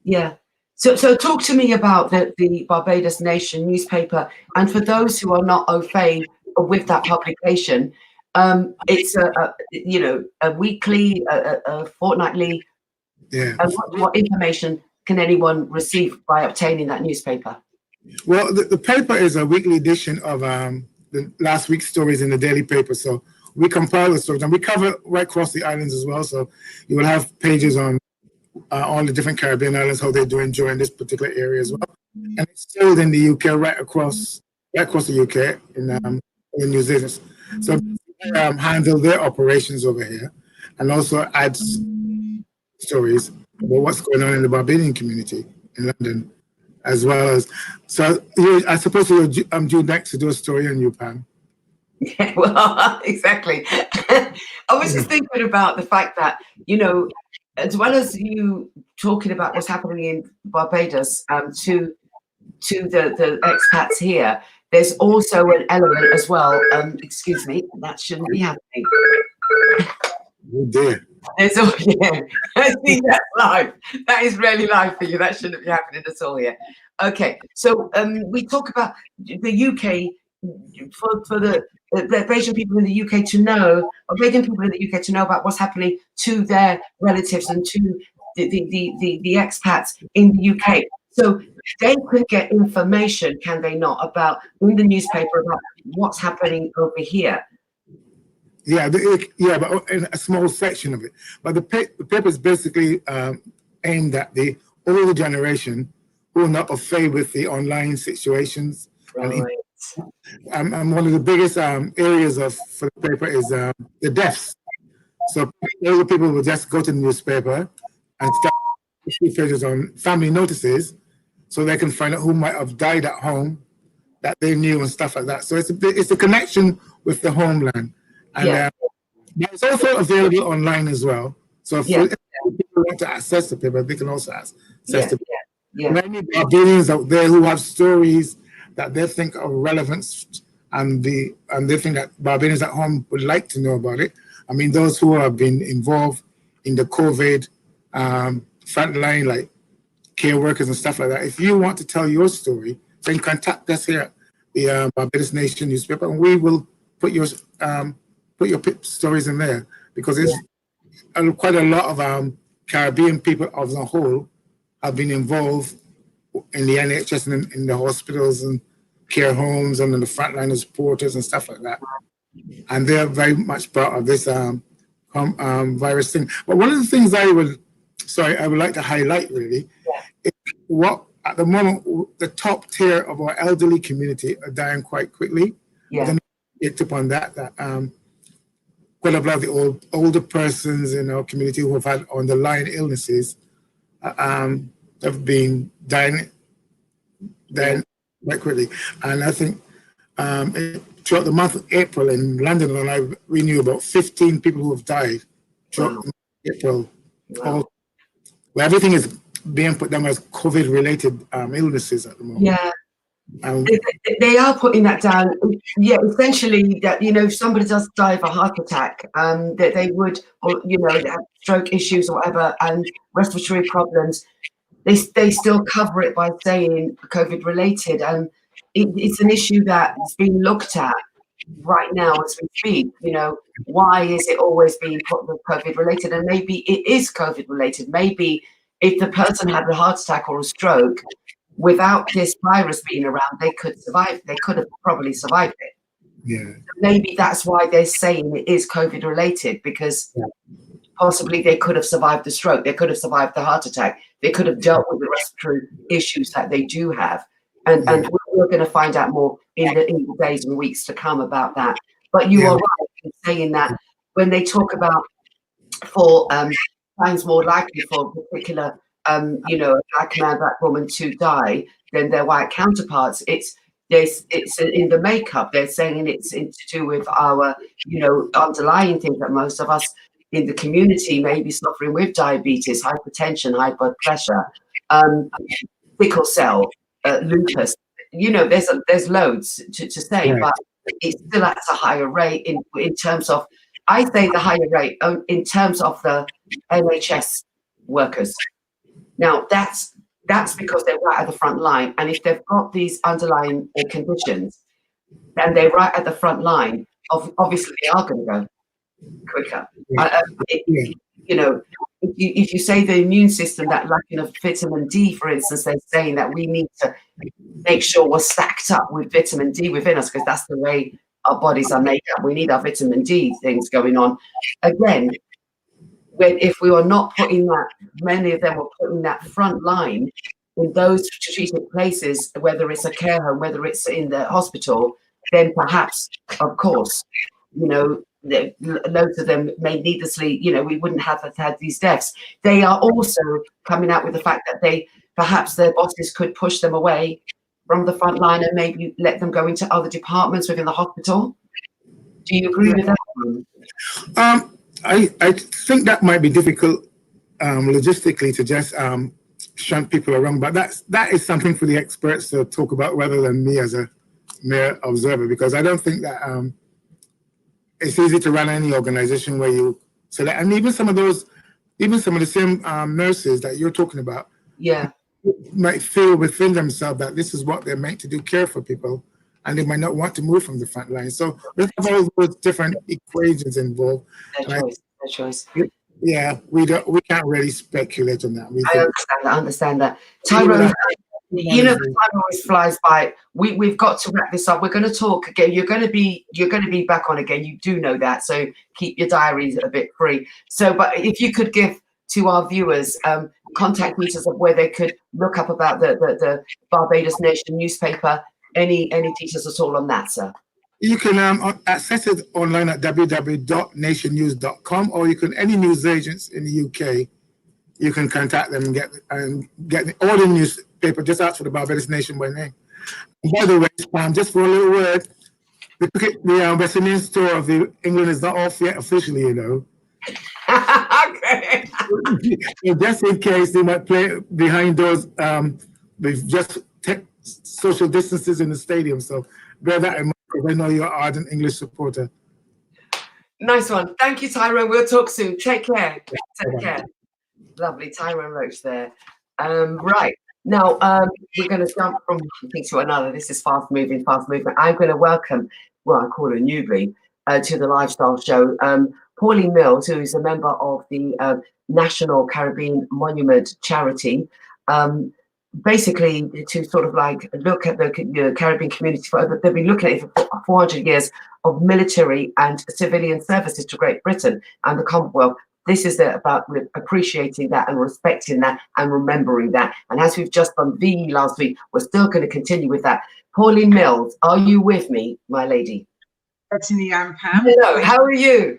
Yeah. So talk to me about the Barbados Nation newspaper, and for those who are not au fait with that publication, it's a weekly, a fortnightly. Yeah. And what information can anyone receive by obtaining that newspaper? Well, the paper is a weekly edition of the last week's stories in the daily paper. So we compile the stories, and we cover right across the islands as well. So you will have pages on all the different Caribbean islands, how they're doing during this particular area as well. And it's sold in the UK, right across the UK in New Zealand. So handle their operations over here, and also adds stories about what's going on in the Barbadian community in London, as well as. So I suppose I'm due next to do a story on you, Pam. Yeah, well, exactly. I was just thinking about the fact that, as well as you talking about what's happening in Barbados to the expats here, there's also an element as well. Excuse me, that shouldn't be happening. Oh dear. I see that's live. That is really live for you. That shouldn't be happening at all here. Okay, so we talk about the UK for the Asian people in the UK to know, or American people in the UK to know about what's happening to their relatives and to the expats in the UK. So they could get information, can they not, about in the newspaper about what's happening over here. Yeah, but in a small section of it. But the paper is basically aimed at the older generation who are not au fait with the online situations. Right. And one of the biggest areas for the paper is the deaths. So older people will just go to the newspaper and start pages on family notices, so they can find out who might have died at home that they knew and stuff like that. So it's a connection with the homeland. And it's also available online as well. So if people want to access the paper, they can also access the paper. Many Barbadians out there who have stories that they think are relevant, and they think that Barbadians at home would like to know about it. I mean, those who have been involved in the COVID frontline, like care workers and stuff like that. If you want to tell your story, then contact us here at the Barbados Nation newspaper, and we will put your stories in there, because it's quite a lot of Caribbean people as a whole have been involved in the NHS and in the hospitals and care homes and the frontline supporters and stuff like that. And they're very much part of this virus thing. But one of the things I would like to highlight really is what at the moment the top tier of our elderly community are dying quite quickly. Yeah. Then picked up on that quite a lot of the older persons in our community who have had underlying illnesses have been dying quite quickly. And I think throughout the month of April in London, we knew about 15 people who have died throughout the month of April. Wow. Well, everything is being put down as COVID-related illnesses at the moment. Yeah. They are putting that down. Yeah, essentially that, you know, if somebody does die of a heart attack, that they would, or, you know, have stroke issues or whatever, and respiratory problems, they still cover it by saying COVID related. And it's an issue that is being looked at right now as we speak. You know, why is it always being put with COVID related? And maybe it is COVID related. Maybe if the person had a heart attack or a stroke, without this virus being around, they could survive. They could have probably survived it. Yeah. Maybe that's why they're saying it is COVID related, because possibly they could have survived the stroke. They could have survived the heart attack. They could have dealt with the respiratory issues that they do have. And we're going to find out more in the days and weeks to come about that. But you are right in saying that when they talk about for times more likely for a particular you know, a black man, black woman to die than their white counterparts, it's in the makeup. They're saying it's to do with our, you know, underlying things that most of us in the community may be suffering with: diabetes, hypertension, high blood pressure, sickle cell, lupus. You know, there's loads to say, but it's still at a higher rate in terms of, I say the higher rate in terms of the NHS workers. Now, that's because they're right at the front line. And if they've got these underlying conditions, and they're right at the front line, obviously they are going to go quicker. You know, if you say the immune system, that lacking of vitamin D, for instance, they're saying that we need to make sure we're stacked up with vitamin D within us, because that's the way our bodies are made up. We need our vitamin D things going on. Again, if we are not putting that, many of them were putting that front line in those strategic places, whether it's a care home, whether it's in the hospital, then perhaps, of course, you know, loads of them may needlessly, you know, we wouldn't have had these deaths. They are also coming out with the fact that perhaps their bosses could push them away from the front line and maybe let them go into other departments within the hospital. Do you agree with that? I think that might be difficult logistically to just shunt people around, but that is something for the experts to talk about rather than me as a mere observer, because I don't think that it's easy to run any organization where you select, and even some of the same nurses that you're talking about, might feel within themselves that this is what they're meant to do, care for people, and they might not want to move from the front line. So there's all those different equations involved. Their choice. Yeah, we can't really speculate on that. I understand that. Tyrone, you know, the time always flies by. We've got to wrap this up. We're going to talk again. You're going to be back on again. You do know that, so keep your diaries a bit free. So, but if you could give to our viewers contact details of where they could look up about the Barbados Nation newspaper, any details at all on that, sir? You can access it online at www.nationnews.com, or you can, any news agents in the UK, you can contact them and get all the newspaper. Just ask for the Barbados Nation by name. And by the way, just for a little word, the West Indian store of England is not off yet officially, you know. Okay. Just in case they might play behind doors, we've just social distances in the stadium, so bear that in mind, because I know you're an ardent English supporter. Nice one. Thank you, Tyrone. We'll talk soon. Take care. Take care. Lovely. Tyrone Roach there. Right. Now, we're going to jump from one thing to another. This is fast moving. I'm going to welcome, well, I call her a newbie, to the Lifestyle Show, Pauline Mills, who is a member of the National Caribbean Monument Charity. basically to sort of like look at the Caribbean community for over, they've been looking at it for 400 years of military and civilian services to Great Britain and the Commonwealth. This is about appreciating that and respecting that and remembering that. And as we've just done VE last week, we're still going to continue with that. Pauline Mills, are you with me, my lady? Certainly, I'm Pam. Hello, how are you?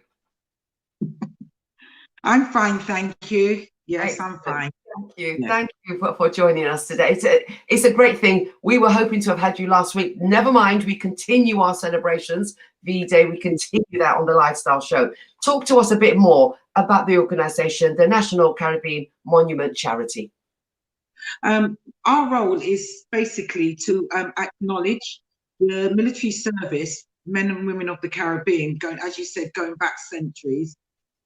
I'm fine, thank you. Yes, I'm fine. Thank you. Yeah. Thank you for joining us today. It's a great thing. We were hoping to have had you last week. Never mind, we continue our celebrations. VE Day, we continue that on the Lifestyle Show. Talk to us a bit more about the organisation, the National Caribbean Monument Charity. Our role is basically to acknowledge the military service, men and women of the Caribbean, going, as you said, going back centuries,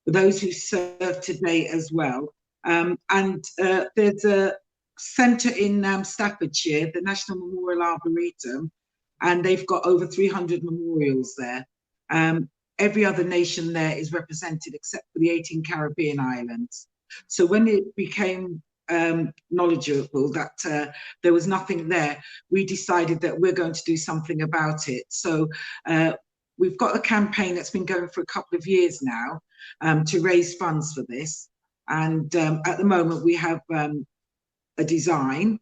for those who serve today as well. And there's a centre in Staffordshire, the National Memorial Arboretum, and they've got over 300 memorials there. Every other nation there is represented except for the 18 Caribbean islands. So when it became knowledgeable that there was nothing there, we decided that we're going to do something about it. So we've got a campaign that's been going for a couple of years now to raise funds for this. And at the moment we have a design.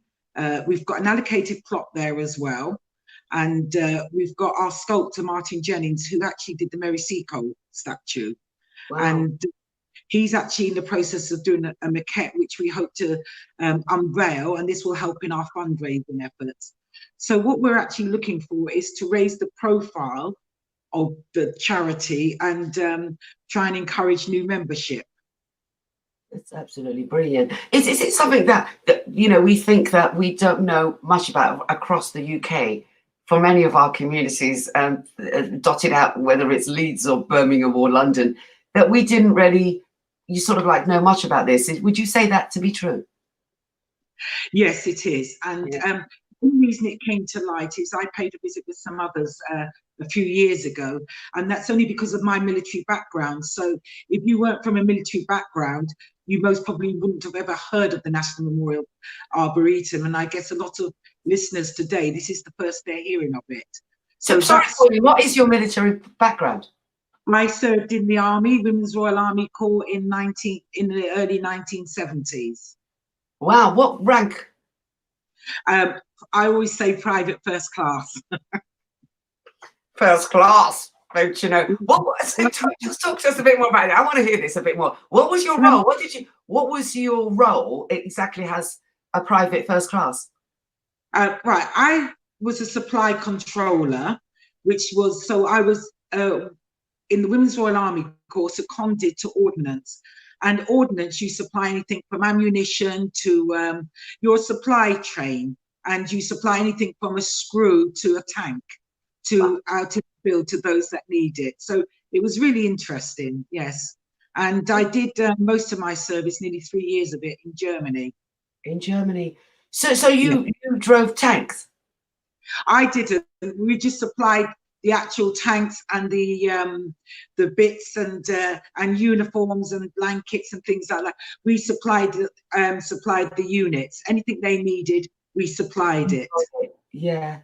We've got an allocated plot there as well. And we've got our sculptor, Martin Jennings, who actually did the Mary Seacole statue. Wow. And he's actually in the process of doing a maquette, which we hope to unveil, and this will help in our fundraising efforts. So what we're actually looking for is to raise the profile of the charity and try and encourage new membership. It's absolutely brilliant. Is it something that you know, we think that we don't know much about across the UK? For many of our communities dotted out, whether it's Leeds or Birmingham or London, that we didn't really, you sort of like know much about this. Would you say that to be true? Yes, it is. And the reason it came to light is I paid a visit with some others a few years ago, and that's only because of my military background. So if you weren't from a military background, you most probably wouldn't have ever heard of the National Memorial Arboretum. And I guess a lot of listeners today, this is the first they're hearing of it. So sorry, what is your military background? I served in the Army, Women's Royal Army Corps in the early 1970s. Wow, what rank? I always say private first class. First class, don't you know? Just talk to us a bit more about it. I want to hear this a bit more. What was your role? What was your role exactly as a private first class? Right, I was a supply controller, which was, so I was in the Women's Royal Army Corps, seconded to ordnance. And ordnance, you supply anything from ammunition to your supply train, and you supply anything from a screw to a tank, to out in the field to those that need it. So it was really interesting, yes. And I did most of my service, nearly 3 years of it, in Germany. In Germany. So you drove tanks? I didn't. We just supplied the actual tanks and the bits and uniforms and blankets and things like that. We supplied the units. Anything they needed, we supplied it. Yeah,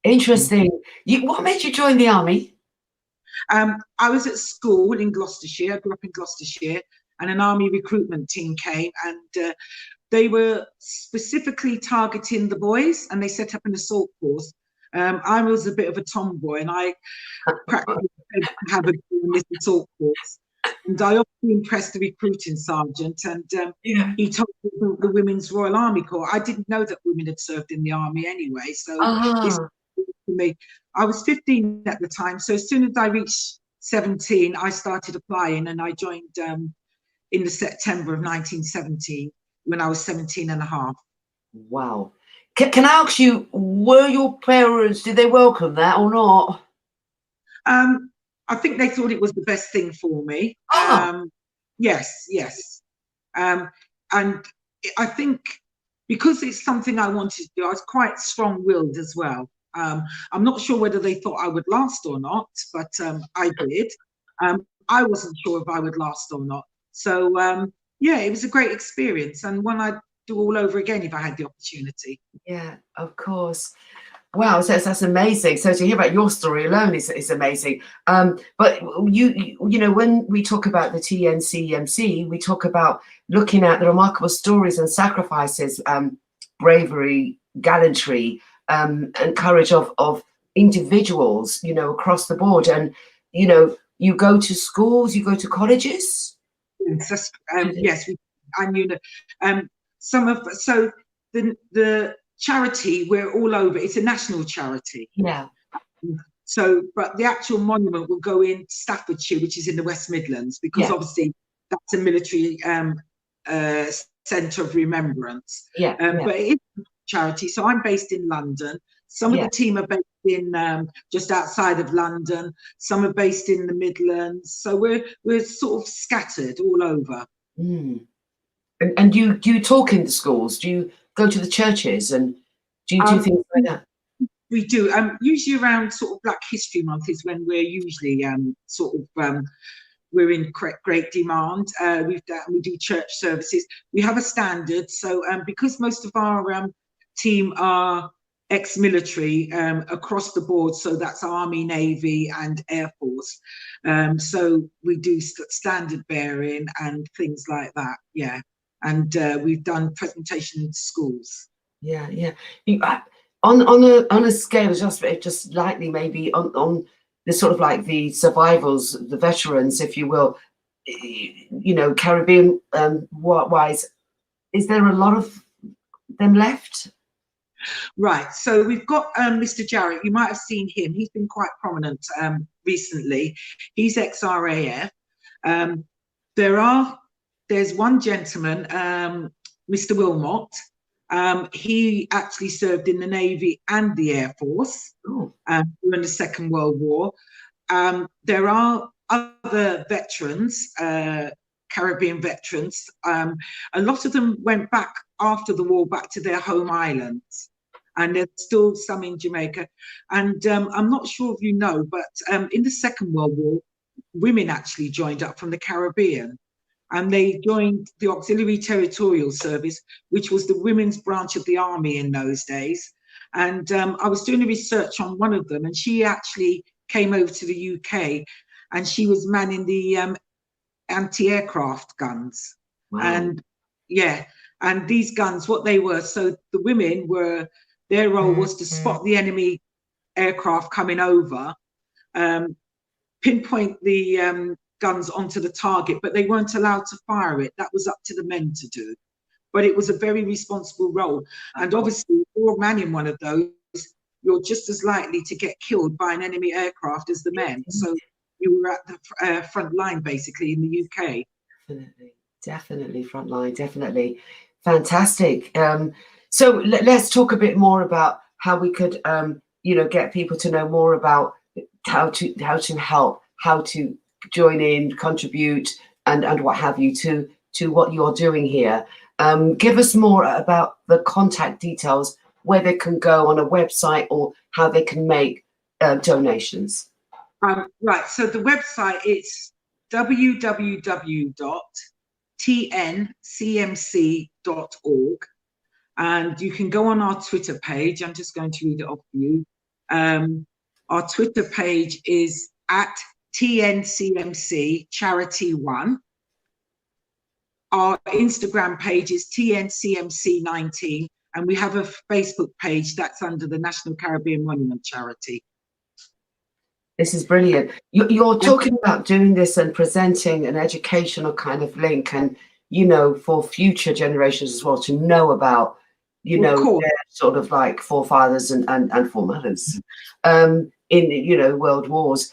interesting. What made you join the army? I was at school in Gloucestershire. I grew up in Gloucestershire, and an army recruitment team came, and they were specifically targeting the boys, and they set up an assault force. I was a bit of a tomboy, and I practically have a this assault force. And I obviously impressed the recruiting sergeant, and he told me about the Women's Royal Army Corps. I didn't know that women had served in the army anyway, so this was for me. I was 15 at the time, so as soon as I reached 17, I started applying, and I joined in the September of 1917 when I was 17 and a half. Wow. Can I ask you, were your parents, did they welcome that or not? I think they thought it was the best thing for me. Yes. And I think because it's something I wanted to do, I was quite strong-willed as well. I'm not sure whether they thought I would last or not, but I did. I wasn't sure if I would last or not. So yeah, it was a great experience. And when I'd do all over again if I had the opportunity. Yeah, of course. Wow, so that's amazing. So to hear about your story alone is amazing. But you know, when we talk about the TNCMC, we talk about looking at the remarkable stories and sacrifices, bravery, gallantry, and courage of individuals, you know, across the board. And you know, you go to schools, you go to colleges. Yes, and you know, so the charity, we're all over. It's a national charity. Yeah. So, but the actual monument will go in Staffordshire, which is in the West Midlands, because obviously that's a military centre of remembrance. But it is a charity. So I'm based in London. Some of the team are based in just outside of London. Some are based in the Midlands. So we're sort of scattered all over. Mm. And do you talk in the schools? Do you go to the churches and do you do things like that? We do. Usually around sort of Black History Month is when we're usually we're in great demand. We do church services. We have a standard. So because most of our team are ex-military across the board, so that's Army, Navy and Air Force. So we do standard bearing and things like that. Yeah. And we've done presentation in schools. Yeah, yeah. On a scale, just lightly, maybe on the sort of like the survivals, the veterans, if you will, you know, Caribbean wise, is there a lot of them left? Right. So we've got Mr. Jarrett. You might have seen him. He's been quite prominent recently. He's ex-RAF. There's one gentleman, Mr. Wilmot. He actually served in the Navy and the Air Force during the Second World War. There are other veterans, Caribbean veterans. A lot of them went back after the war, back to their home islands. And there's still some in Jamaica. And I'm not sure if you know, but in the Second World War, women actually joined up from the Caribbean. And they joined the Auxiliary Territorial Service, which was the women's branch of the army in those days. And I was doing a research on one of them, and she actually came over to the UK, and she was manning the anti-aircraft guns. Wow. And yeah, and these guns, what they were, so the women were, their role was to spot the enemy aircraft coming over, pinpoint the guns onto the target, but they weren't allowed to fire it. That was up to the men to do. But it was a very responsible role. And obviously, if you're manning one of those, you're just as likely to get killed by an enemy aircraft as the men. So you were at the front line, basically, in the UK. Definitely front line, definitely. Fantastic. So let's talk a bit more about how we could, you know, get people to know more about how to help, how to join in, contribute, and what have you to what you're doing here. Give us more about the contact details, where they can go on a website or how they can make donations. Right, so the website is www.tncmc.org, and you can go on our Twitter page. I'm just going to read it off for you. Our Twitter page is at TNCMC Charity 1. Our Instagram page is TNCMC 19, and we have a Facebook page that's under the National Caribbean Monument Charity. This is brilliant. You're talking about doing this and presenting an educational kind of link, and you know, for future generations as well to know about, you know, their sort of like forefathers and foremothers in, you know, world wars.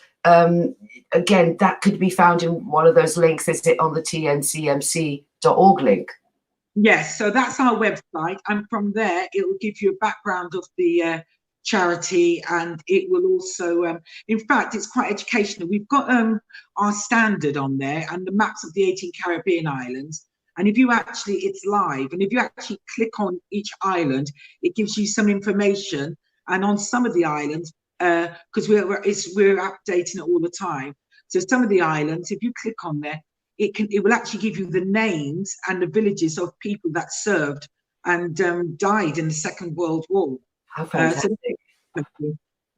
Again, that could be found in one of those links. Is it on the tncmc.org link? Yes, so that's our website, and from there it will give you a background of the charity, and it will also, in fact, it's quite educational. We've got our standard on there and the maps of the 18 Caribbean islands. And if you actually, it's live, and if you actually click on each island, it gives you some information. And on some of the islands, because we're updating it all the time. So some of the islands, if you click on there, it will actually give you the names and the villages of people that served and died in the Second World War. How fantastic.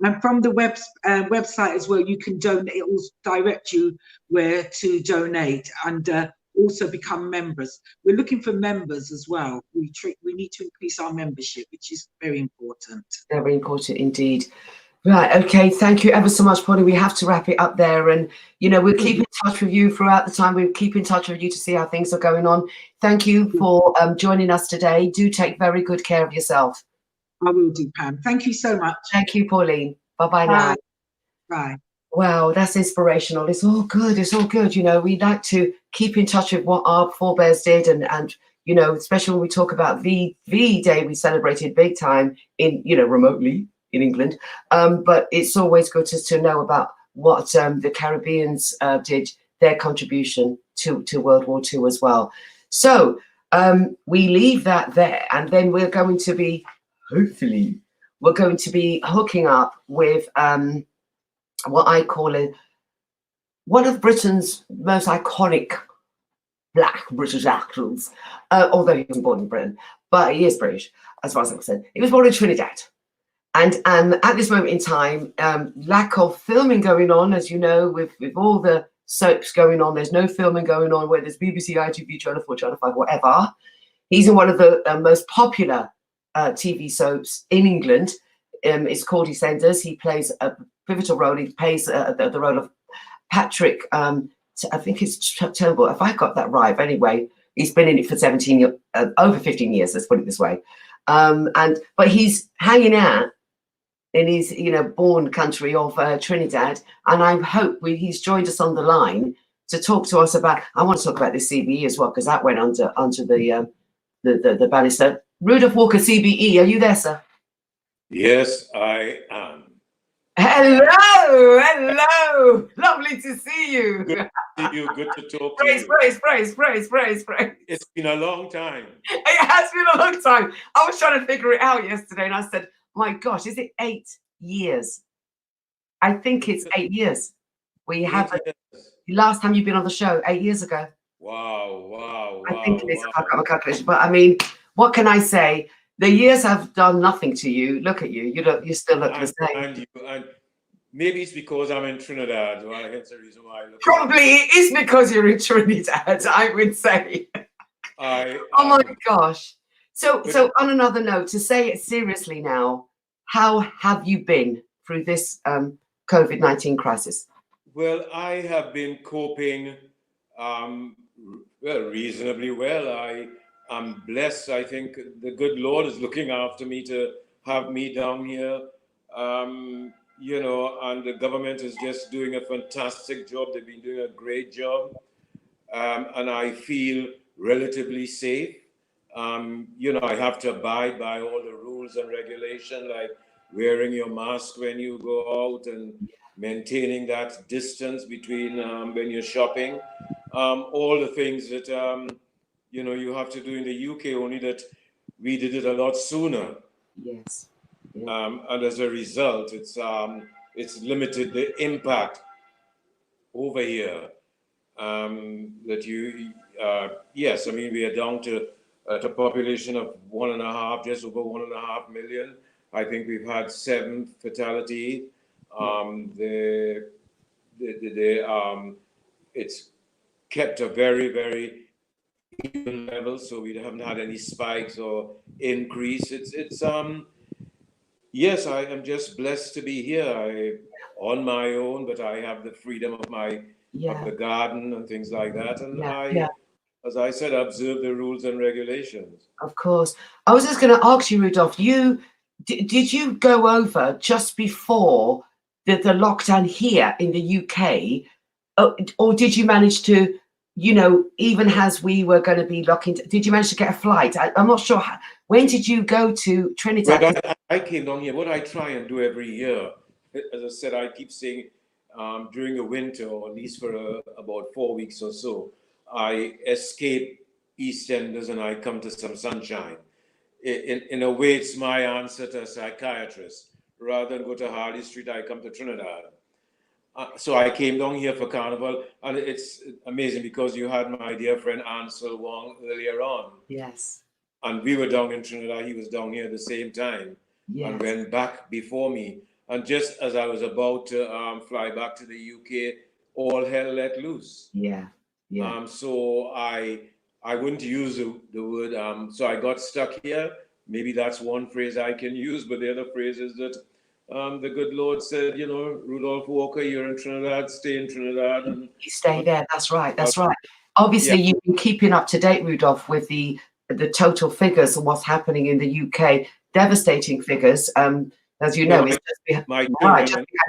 And from the website as well, you can donate. It will direct you where to donate and also become members. We're looking for members as well. We need to increase our membership, which is very important. Very important indeed. Right, okay, thank you ever so much, Polly. We have to wrap it up there, and we'll keep in touch with you throughout the time. We'll keep in touch with you to see how things are going on. Thank you for joining us today. Do take very good care of yourself. I will do, Pam. Thank you so much. Thank you, Pauline. Bye-bye now. Bye. Wow, that's inspirational. It's all good. It's all good. We like to keep in touch with what our forebears did, and especially when we talk about the day we celebrated big time in, remotely in England. But it's always good to know about what the Caribbeans did, their contribution to World War II as well. So we leave that there, and then we're going to be, hopefully, hooking up with what I call one of Britain's most iconic Black British actors, although he wasn't born in Britain, but he is British, as far as I'm concerned. He was born in Trinidad. And at this moment in time, lack of filming going on, as you know, with all the soaps going on, there's no filming going on, whether it's BBC, ITV, Channel 4, Channel 5, whatever. He's in one of the most popular TV soaps in England. It's called EastEnders. He plays a pivotal role. He plays the role of Patrick, I think it's Turnbull, if I got that right. Anyway, he's been in it for over 15 years, let's put it this way. But he's hanging out in his born country of Trinidad, and I hope he's joined us on the line to talk to us about. I want to talk about this CBE as well, because that went under the banister. Rudolph Walker, CBE, are you there, sir? Yes, I am. Hello, lovely to see you. Good to see you. Good to talk to Praise, you. praise. It's been a long time. It has been a long time. I was trying to figure it out yesterday, and I said, my gosh, is it 8 years? I think it's 8 years. We have the last time you've been on the show 8 years ago. Wow. I think it is. I can't have a calculation, but I mean, what can I say? The years have done nothing to you. Look at you. You still look the same. And maybe it's because I'm in Trinidad. Well, that's the reason why I look. Probably it is because you're in Trinidad, I would say. Oh my gosh. So on another note, to say it seriously now, how have you been through this COVID-19 crisis? Well, I have been coping reasonably well. I'm blessed. I think the good Lord is looking after me to have me down here, and the government is just doing a fantastic job. They've been doing a great job, and I feel relatively safe. I have to abide by all the rules and regulations, like wearing your mask when you go out and maintaining that distance between when you're shopping. All the things that you have to do in the UK, only that we did it a lot sooner. Yes. And as a result, it's limited the impact over here. Yes, I mean, we are down to a population of just over 1.5 million. I think we've had 7 fatalities. It's kept a very, very even level, so we haven't had any spikes or increase. Yes, I am just blessed to be here. On my own, but I have the freedom of the garden and things like that. And as I said, observe the rules and regulations. Of course. I was just going to ask you, Rudolph, did you go over just before the lockdown here in the UK, or did you manage to, even as we were going to be locking, did you manage to get a flight? I'm not sure. When did you go to Trinidad? Well, I came down here. What I try and do every year, as I said, I keep saying during the winter, or at least for about 4 weeks or so, I escape EastEnders and I come to some sunshine. In a way, it's my answer to a psychiatrist. Rather than go to Harley Street, I come to Trinidad. So I came down here for Carnival, and it's amazing because you had my dear friend Ansel Wong earlier on. Yes. and we were down in Trinidad. He was down here at the same time, and went back before me. And just as I was about to fly back to the UK, all hell let loose. So I wouldn't use the word. So I got stuck here. Maybe that's one phrase I can use, but the other phrase is that the good Lord said, you know, Rudolph Walker, you're in Trinidad, stay in Trinidad. And you stay there. That's right. That's right. Obviously, you've been keeping up to date, Rudolph, with the total figures and what's happening in the UK. Devastating figures. As you know, it's just behind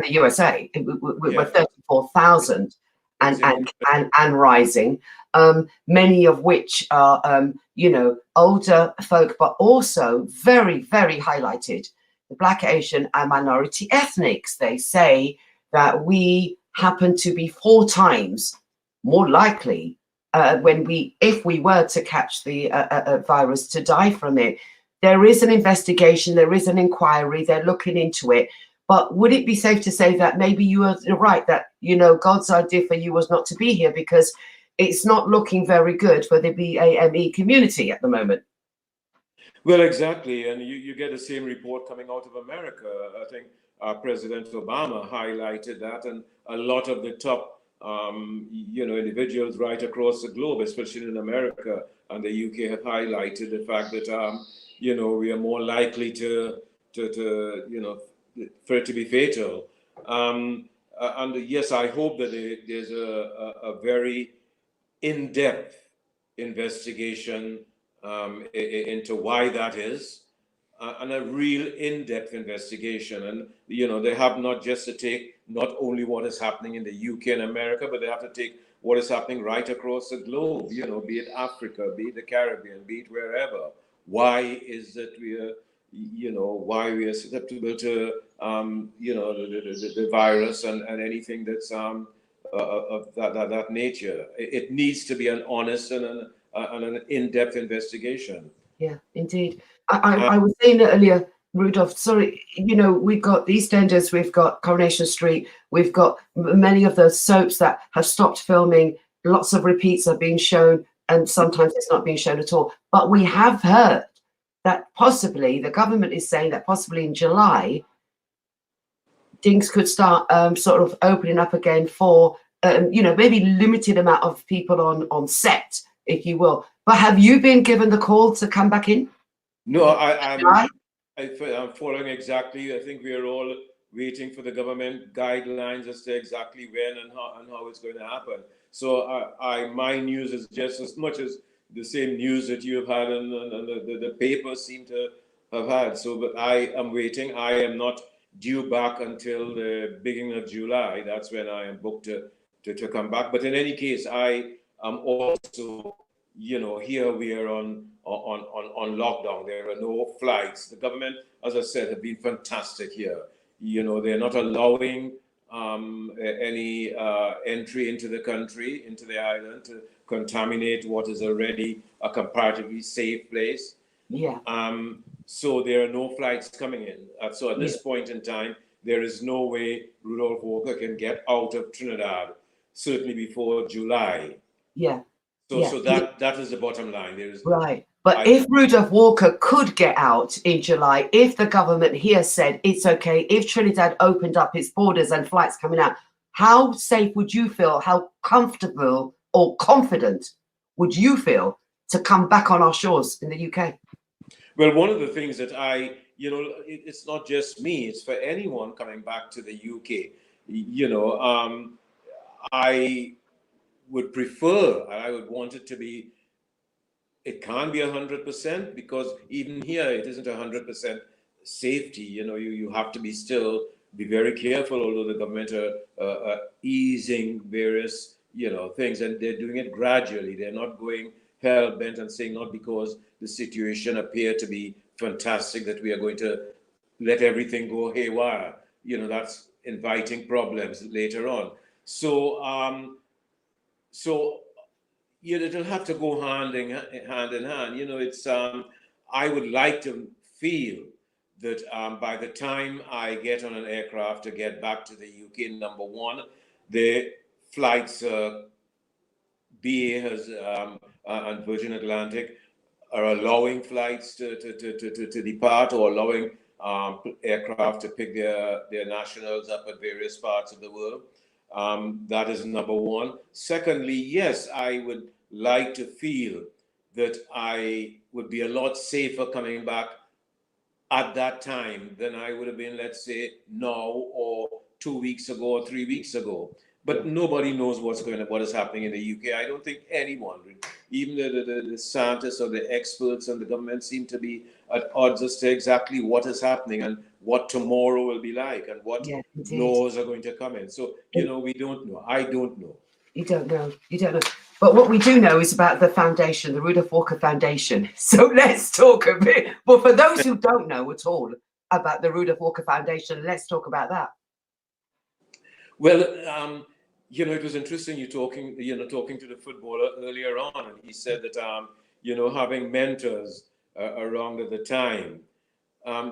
the USA. We're 34,000 and rising. Many of which are, you know, older folk, but also very, very highlighted. The Black, Asian, and minority ethnics. They say that we happen to be 4 times more likely if we were to catch the virus, to die from it. There is an investigation, there is an inquiry, they're looking into it. But would it be safe to say that maybe you're right, that, you know, God's idea for you was not to be here, because it's not looking very good for the BAME community at the moment? Well, exactly. And you get the same report coming out of America. I think President Obama highlighted that, and a lot of the top you know, individuals right across the globe, especially in America and the UK, have highlighted the fact that you know, we are more likely to you know, for it to be fatal. And yes, I hope that there's a very in-depth investigation into why that is, and a real in-depth investigation. And, you know, they have not just to take not only what is happening in the UK and America, but they have to take what is happening right across the globe, you know, be it Africa, be it the Caribbean, be it wherever. Why is it we are, you know, why we are susceptible to, you know, the virus and anything that's of that nature. It needs to be an honest and an in-depth investigation. Yeah, indeed. I was saying earlier, Rudolph, sorry, you know, we've got the EastEnders, we've got Coronation Street, we've got many of the soaps that have stopped filming, lots of repeats are being shown, and sometimes it's not being shown at all. But we have heard that possibly, the government is saying that possibly in July, things could start sort of opening up again for, you know, maybe limited amount of people on set, if you will. But have you been given the call to come back in? No, I'm following exactly. I think we are all waiting for the government guidelines as to exactly when and how it's going to happen. So my news is just as much as the same news that you have had and the papers seem to have had. So, but I am waiting. I am not due back until the beginning of July. That's when I am booked to come back. But in any case, I am also, you know, here we are on lockdown. There are no flights. The government, as I said, have been fantastic here. You know, they're not allowing any entry into the country, into the island, to contaminate what is already a comparatively safe place. Yeah. So there are no flights coming in. So at this point in time, there is no way Rudolph Walker can get out of Trinidad, certainly before July. Yeah. So that is the bottom line. There is right. But if Rudolph Walker could get out in July, if the government here said it's okay, if Trinidad opened up its borders and flights coming out, how safe would you feel? How comfortable or confident would you feel to come back on our shores in the UK? Well, one of the things that you know, it's not just me, it's for anyone coming back to the UK. You know, I would prefer, I would want it to be, it can't be 100% because even here it isn't 100% safety. You know, you have to be very careful, although the government are easing various, you know, things, and they're doing it gradually. They're not going hell bent and saying not because the situation appeared to be fantastic that we are going to let everything go haywire. You know, that's inviting problems later on. So you know, it'll have to go hand in hand. You know, it's I would like to feel that by the time I get on an aircraft to get back to the UK, number one, the flights BA has and Virgin Atlantic are allowing flights to depart, or allowing aircraft to pick their nationals up at various parts of the world. That is number one. Secondly, yes, I would like to feel that I would be a lot safer coming back at that time than I would have been, let's say, now or 2 weeks ago or 3 weeks ago. But nobody knows what is happening in the UK. I don't think anyone, even the scientists or the experts and the government, seem to be at odds as to exactly what is happening and what tomorrow will be like and what laws are going to come in. So, you know, we don't know. I don't know. You don't know. You don't know. But what we do know is about the foundation, the Rudolph Walker Foundation. So let's talk a bit. Well, for those who don't know at all about the Rudolph Walker Foundation, let's talk about that. Well, you know, it was interesting you talking to the footballer earlier on, and he said that you know, having mentors around at the time,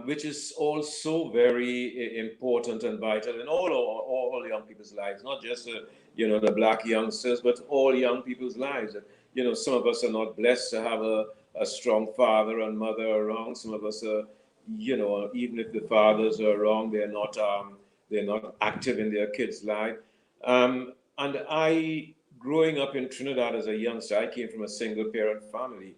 which is also very important and vital in all young people's lives, not just you know, the black youngsters, but all young people's lives. You know, some of us are not blessed to have a strong father and mother around. Some of us are, you know, even if the fathers are around, they're not active in their kids' life. And I, growing up in Trinidad as a youngster, I came from a single parent family.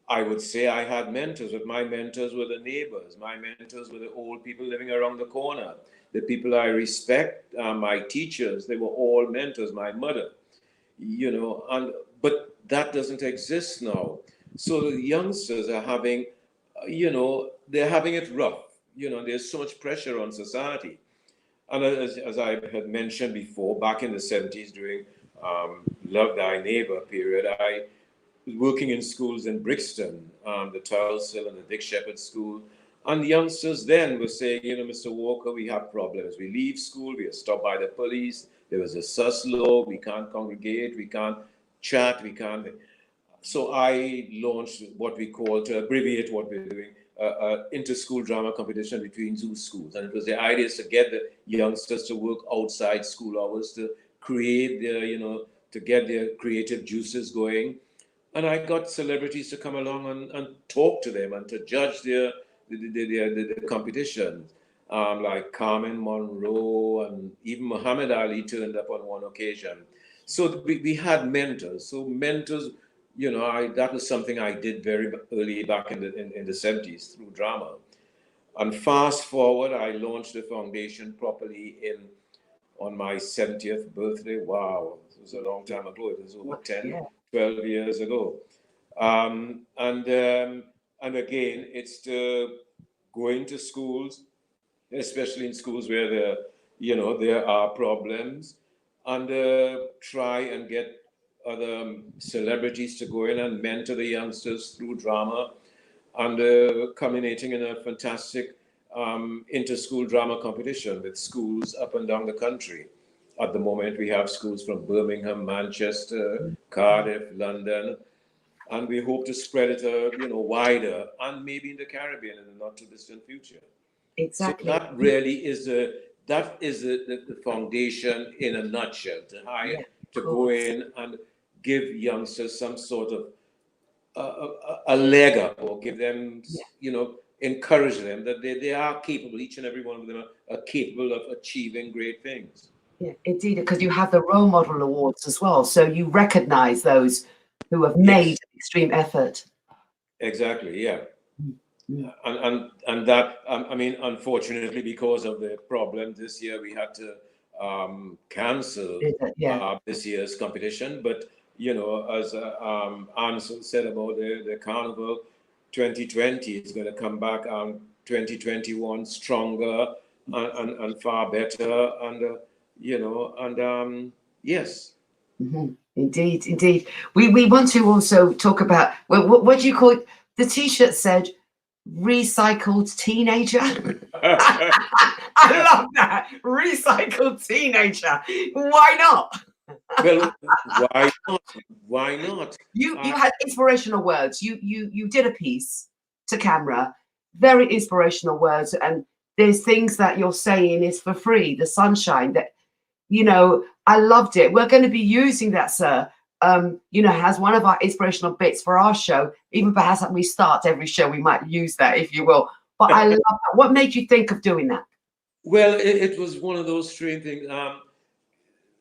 I would say I had mentors, but my mentors were the neighbors. My mentors were the old people living around the corner. The people I respect, my teachers, they were all mentors, my mother, you know, but that doesn't exist now. So the youngsters are having, you know, they're having it rough. You know, there's so much pressure on society. And as I had mentioned before, back in the 70s during Love Thy Neighbor period, I was working in schools in Brixton, the Tulsa and the Dick Shepherd School. And the youngsters then were saying, you know, Mr. Walker, we have problems. We leave school, we are stopped by the police. There was a sus law, we can't congregate, we can't chat, we can't. So I launched what we call, to abbreviate what we're doing, inter-school drama competition between zoo schools. And it was the idea is to get the youngsters to work outside school hours, to create their, you know, to get their creative juices going. And I got celebrities to come along and talk to them and to judge the competition, like Carmen Monroe, and even Muhammad Ali turned up on one occasion. So we had mentors. So mentors, you know, that was something I did very early back in the 70s through drama. And fast forward, I launched the foundation properly on my 70th birthday. Wow, it was a long time ago. It was over 12 years ago. And again, it's to go into schools, especially in schools where there are problems, and try and get other celebrities to go in and mentor the youngsters through drama, and culminating in a fantastic inter-school drama competition with schools up and down the country. At the moment, we have schools from Birmingham, Manchester, Cardiff, London, and we hope to spread it, wider, and maybe in the Caribbean in the not too distant future. Exactly. So that really is the foundation in a nutshell. To go in and give youngsters some sort of a leg up, or give them, encourage them that they are capable. Each and every one of them are capable of achieving great things. Yeah, indeed, because you have the role model awards as well, so you recognize those who have made extreme effort. Exactly. Yeah. And that, I mean, unfortunately, because of the problem this year, we had to cancel this year's competition. But as Ansel said about the Carnival, 2020 is going to come back 2021 stronger and far better, and yes. Mm-hmm. Indeed. We want to also talk about, what do you call it? The T-shirt said recycled teenager. I love that. Recycled teenager. Why not? Well, why not? You had inspirational words. You did a piece to camera, very inspirational words, and there's things that you're saying is for free. The sunshine that, I loved it. We're going to be using that, sir, has one of our inspirational bits for our show. Even perhaps when we start every show, we might use that, if you will. But I love that. What made you think of doing that? Well, it was one of those strange things.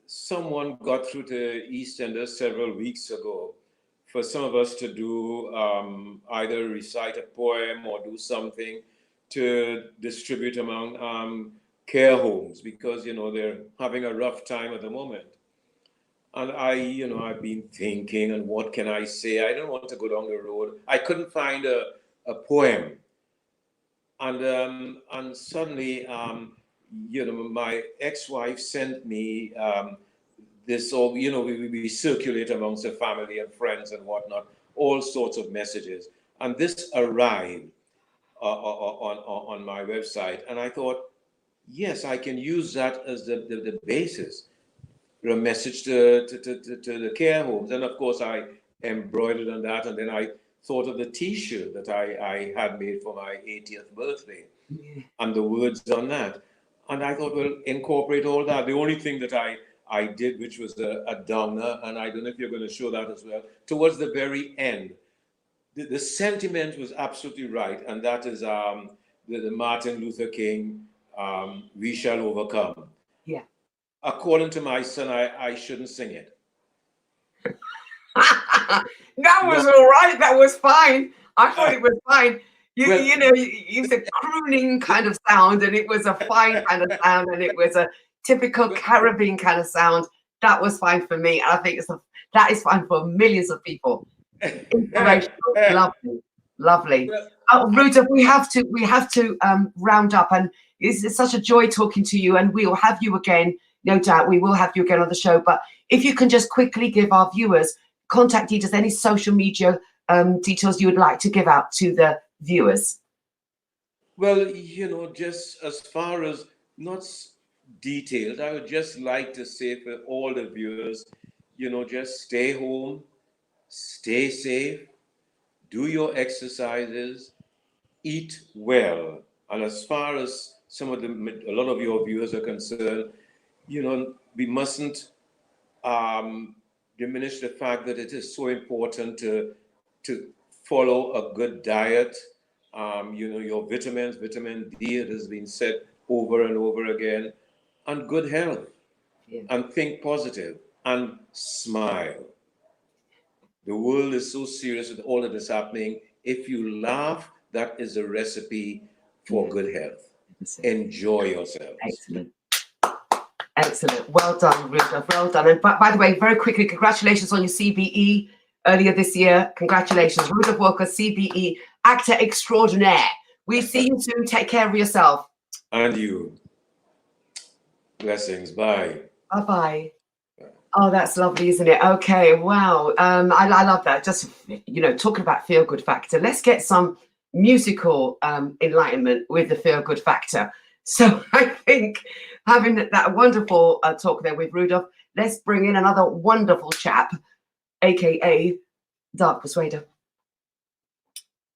Someone got through to EastEnders several weeks ago for some of us to do either recite a poem or do something to distribute among care homes, because they're having a rough time at the moment. And I've been thinking, and what can I say? I don't want to go down the road. I couldn't find a poem, and suddenly my ex-wife sent me this, or we circulate amongst the family and friends and whatnot, all sorts of messages, and this arrived on my website, and I thought, yes, I can use that as the basis for a message to the care homes. And of course I embroidered on that, and then I thought of the T-shirt that I had made for my 80th birthday, and the words on that. And I thought, well, incorporate all that. The only thing that I did, which was a downer, and I don't know if you're going to show that as well, towards the very end, the sentiment was absolutely right, and that is the Martin Luther King, "We Shall Overcome." Yeah. According to my son, I shouldn't sing it. That was all right. That was fine. I thought it was fine. You said crooning kind of sound, and it was a fine kind of sound, and it was a typical Caribbean kind of sound. That was fine for me. I think that is fine for millions of people. Inspirational, lovely. Oh, Rudolph, we have to round up, and it's such a joy talking to you, and we will have you again. No doubt, we will have you again on the show. But if you can just quickly give our viewers contact details, any social media details you would like to give out to the viewers. Well, just as far as not detailed, I would just like to say for all the viewers, just stay home, stay safe, do your exercises, eat well. And as far as a lot of your viewers are concerned, we mustn't diminish the fact that it is so important to follow a good diet. Your vitamins, vitamin D, it has been said over and over again, and good health, and think positive, and smile. The world is so serious with all that is happening. If you laugh, that is a recipe for good health. Enjoy yourselves. Excellent. Excellent. Well done, Rudolph. Well done. And by the way, very quickly, congratulations on your CBE earlier this year. Congratulations, Rudolph Walker, CBE, actor extraordinaire. We see you soon. Take care of yourself. And you. Blessings. Bye. Bye-bye. Oh, that's lovely, isn't it? Okay, wow. I love that. Just, talking about feel-good factor. Let's get some musical enlightenment with the feel-good factor. So I think having that wonderful talk there with Rudolph, let's bring in another wonderful chap, aka Dark Persuader.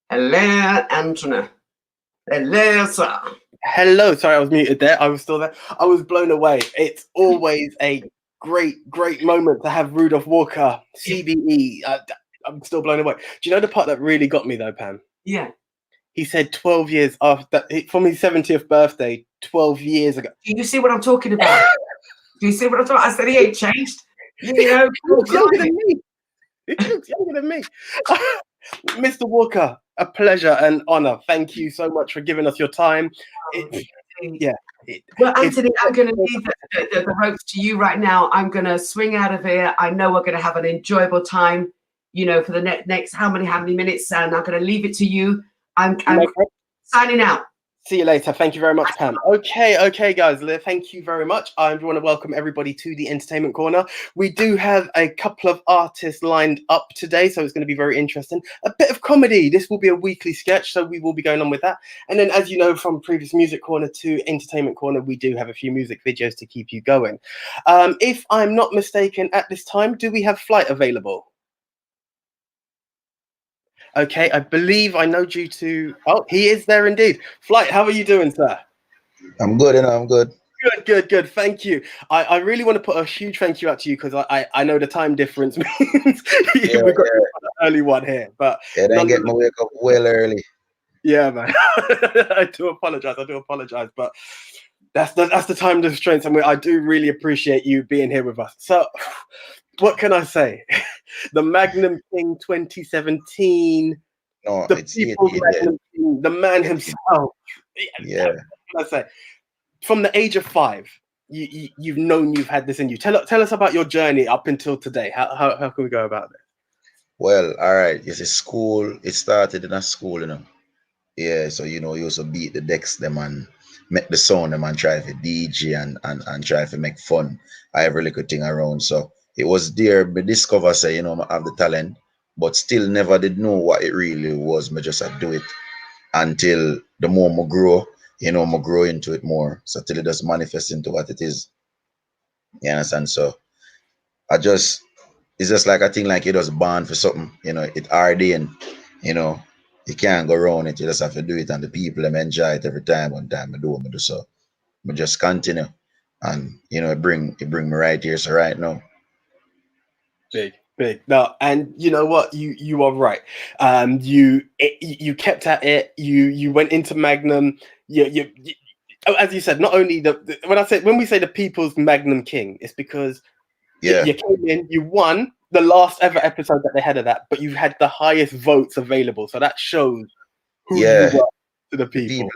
Hello, Anthony. Hello, sir. Hello. Sorry, I was muted there. I was still there. I was blown away. It's always a great moment to have Rudolph Walker, CBE. I'm still blown away. Do you know the part that really got me though, Pam? Yeah. He said 12 years after, from his 70th birthday, 12 years ago. Do you see what I'm talking about? Do you see what I'm talking about? I said he ain't changed. He looks younger than me. He looks younger than me. Mr. Walker, a pleasure and honor. Thank you so much for giving us your time. Well, Anthony, I'm going to leave the ropes to you right now. I'm going to swing out of here. I know we're going to have an enjoyable time, for the next how many minutes, and I'm going to leave it to you. I'm signing out. See you later. Thank you very much, Pam. Okay, guys. Thank you very much. I want to welcome everybody to the Entertainment Corner. We do have a couple of artists lined up today, so it's going to be very interesting. A bit of comedy. This will be a weekly sketch, so we will be going on with that. And then, as you know, from previous Music Corner to Entertainment Corner, we do have a few music videos to keep you going. If I'm not mistaken, at this time, do we have Flight available? Okay, I believe I know due to... Oh, he is there indeed. Flight, how are you doing, sir? I'm good, I'm good. Good. Thank you. I really want to put a huge thank you out to you because I know the time difference means Yeah, we've got an early one here, but yeah. Then get my wake up well early. yeah, man. I do apologize, but that's the time constraints, and I do really appreciate you being here with us. So, what can I say? The Magnum King 2017. No, The it's people's Magnum King, the man himself. Yeah. What can I say? From the age of 5, you've known you've had this in you. Tell us about your journey up until today. How can we go about this? Well, all right. It's a school. It started in a school, you know. Yeah, so you know, you also beat the decks them and make the sound them and try to DJ and try to make fun every little thing around. So it was there me discover say, you know, I have the talent, but still never did know what it really was. Me just do it until the more I grow, you know, I grow into it more. So till it just manifests into what it is. You understand? So it's just like I think like you just born for something, you know, it already and you know, you can't go around it, you just have to do it and the people them enjoy it every time one time I do so. I just continue and you know it bring me right here. So right now. Big. No, and you know what? You are right. You kept at it. You went into Magnum. You as you said, not only when we say the people's Magnum King, it's because Yeah. you came in, you won the last ever episode that they had of that, but you had the highest votes available. So that shows who you were to the people.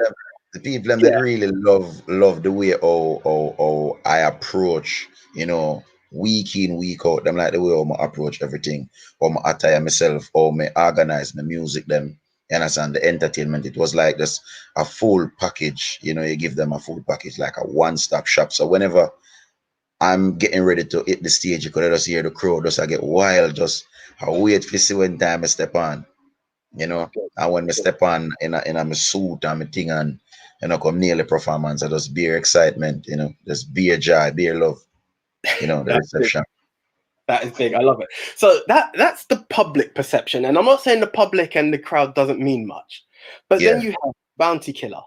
The people that really love the way how I approach, you know, week in, week out. Them like the way I approach everything, or my attire myself, or me organize my music them. You understand the entertainment? It was like this a full package, you know, you give them a full package, like a one-stop shop. So whenever I'm getting ready to hit the stage, you could just hear the crowd, just I get wild, just I wait to see when time I step on. You know, and when I step on in a suit and my thing and you know come near the performance, I just beer excitement, you know, just beer joy, beer love, you know, the reception. That is big. I love it. So that's the public perception, and I'm not saying the public and the crowd doesn't mean much, but then you have Bounty Killer,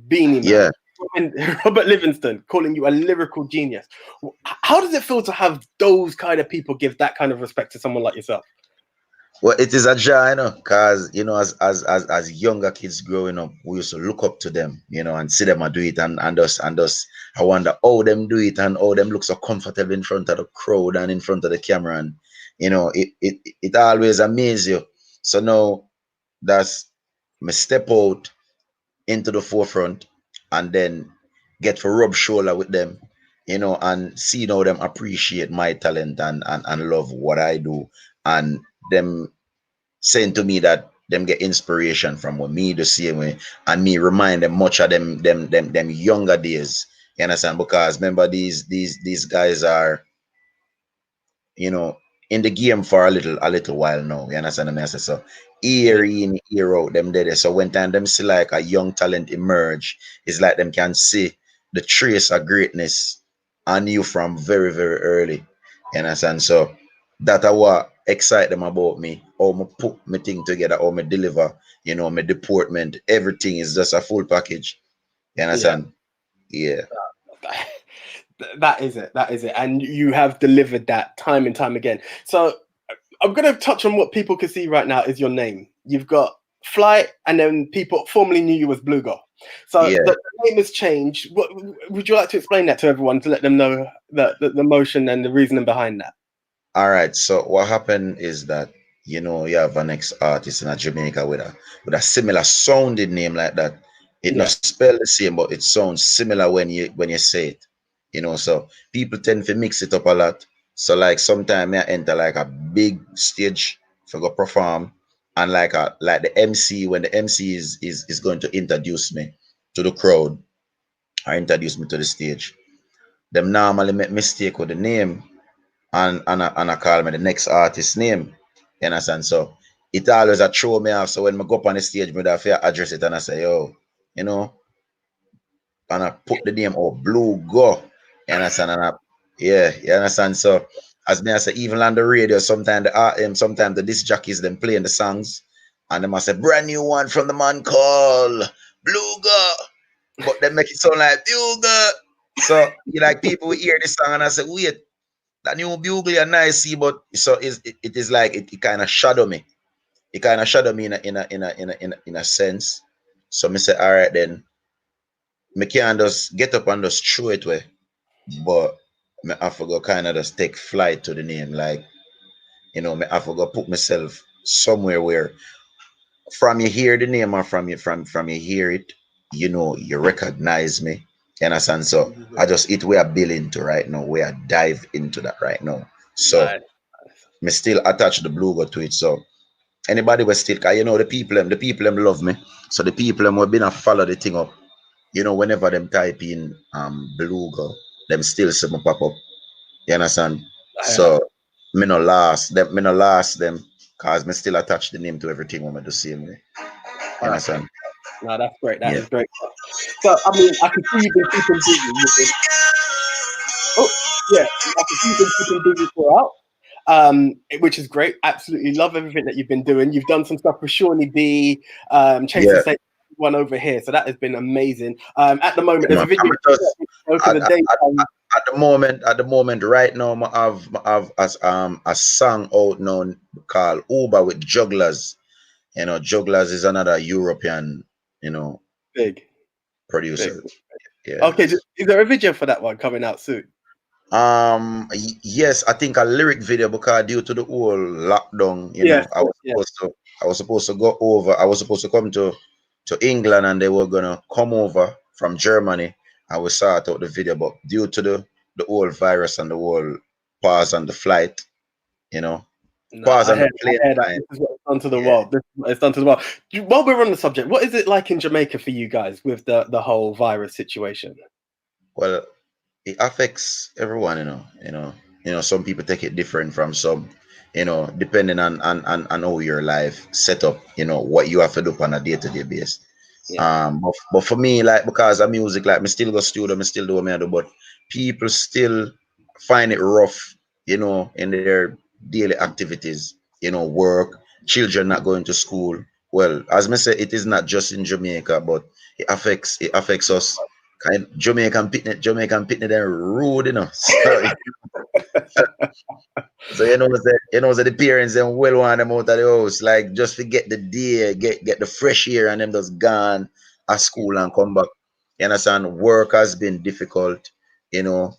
Beanie Man, and Robert Livingston calling you a lyrical genius. How does it feel to have those kind of people give that kind of respect to someone like yourself? Well, it is a joy, you know, because you know, as younger kids growing up, we used to look up to them, you know, and see them do it, and us I wonder how them do it and how them look so comfortable in front of the crowd and in front of the camera, and you know, it always amazes you. So now that's me step out into the forefront and then get to rub shoulder with them, you know, and see how them appreciate my talent and love what I do, and them saying to me that them get inspiration from what me the same way, and me remind them much of them younger days. You understand? Because remember these guys are, you know, in the game for a little while now. You understand what I say? So year in, year out, them there. So when time them see like a young talent emerge, it's like them can see the trace of greatness on you from very, very early. You understand? So that are what excite them about me. How me put my thing together, how me deliver, you know, my deportment, everything is just a full package. You understand? Yeah. That is it. And you have delivered that time and time again. So I'm going to touch on what people can see right now is your name. You've got Fly, and then people formerly knew you as Blue Girl. So the name has changed. What, would you like to explain that to everyone to let them know the motion and the reasoning behind that? All right. So what happened is that you know you have an ex-artist in Jamaica with a similar sounding name like that. It not spell the same, but it sounds similar when you say it. You know, so people tend to mix it up a lot. So like sometimes I enter like a big stage for go perform, and like the MC when the MC is going to introduce me to the crowd or introduce me to the stage. Them normally make mistake with the name and I call me the next artist name. You understand? So it always a throw me off. So when I go up on the stage, me have to address it and I say, yo, you know, and I put the name of Blue Go. You understand? You understand? So as me I say, even on the radio, sometimes the disc jockeys them playing the songs, and they must say brand new one from the man called Blue Go, but they make it sound like Bugle. So you like people will hear this song and I say, wait, that new bugle and nice, see, but so it is like it kind of shadow me. It kind of shadow me in a sense. So me say, all right then, me can't just get up and just throw it away. But me have to go kind of just take flight to the name. Like, me have to go put myself somewhere where from you hear the name or from you hear it, you recognize me. You understand? So I just it we are building to right now. We are dive into that right now. So Nice. me still attach the blue go to it. So anybody was still, cause the people them love me. So the people them will been a follow the thing up. Whenever them type in blue go, them still see me pop up. You understand? So me no last them cause me still attach the name to everything when I do the same way. You understand? No, that's great. That Yeah. is great. So I mean, I can see you've been keeping busy. Oh yeah, I can see you've been keeping busy throughout. Which is great. Absolutely love everything that you've been doing. You've done some stuff with Shawnee B, Chase Yeah. and State one over here, so that has been amazing. At the moment, there's a video at the moment, right now, I have a song out now called Uber with Jugglers. Jugglers is another European, big producer. big. Yeah. Okay, is there a video for that one coming out soon? Yes, I think a lyric video because due to the whole lockdown, I was supposed to go over. I was supposed to come to England and they were gonna come over from Germany and we sort out the video, but due to the whole virus and the whole pause on the flight, pause on the plane flight. This is what it's done to the world. This is what it's done to the world. While we're on the subject, what is it like in Jamaica for you guys with the whole virus situation? Well, it affects everyone, some people take it different from some, depending on how your life set up, what you have to do on a day-to-day basis. Yeah. But for me, like, because of music, like, me still go studio, me still do what I do, but people still find it rough, in their daily activities, work, children not going to school. Well, as me say, it is not just in Jamaica, but it affects us. Jamaican pitney, they're rude, So the parents them well want them out of the house, like just to get the day, get the fresh air, and them just gone at school and come back. You understand? Work has been difficult, and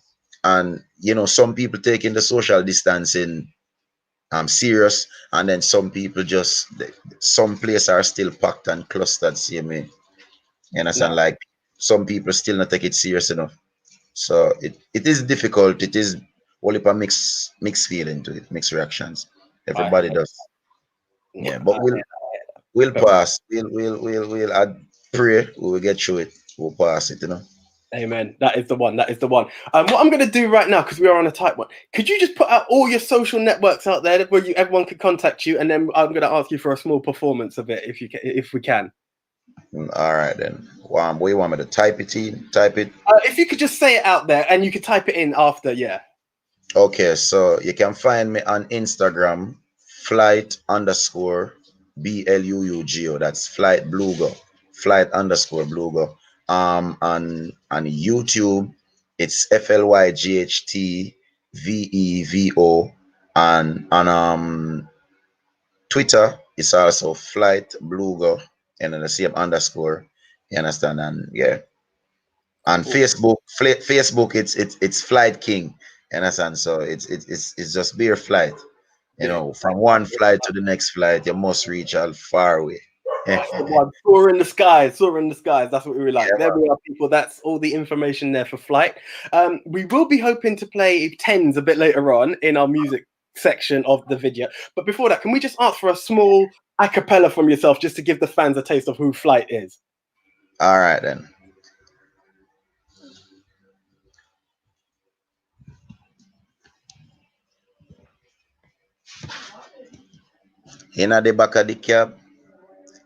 some people taking the social distancing serious, and then some people some places are still packed and clustered. See me? You understand? Like some people still not take it serious enough. So it is difficult. It is all a mixed feeling to it, mixed reactions. Everybody does. Yeah, but we'll pass. We'll pray we will get through it. We'll pass it, Amen. That is the one. That is the one. What I'm going to do right now, because we are on a tight one, could you just put out all your social networks out there where everyone can contact you, and then I'm going to ask you for a small performance of it if we can. All right then. What you want me to type it in? Type it. If you could just say it out there, and you could type it in after, yeah. Okay, so you can find me on Instagram, flight_BLUUGO. That's flight blugo. Flight_blugo. On YouTube, it's FLYGHTVEVO, and on Twitter, it's also flight blugo, and then the same underscore. You understand? And yeah. On Facebook, it's Flight King. You understand? So it's just bare flight. From one flight to the next flight, you must reach out far away. That's the one. Soar in the skies. That's what we were like. Yeah, there we are, people. That's all the information there for Flight. We will be hoping to play Tens a bit later on in our music section of the video. But before that, can we just ask for a small a cappella from yourself just to give the fans a taste of who Flight is? All right, then. Inna the back of the cab,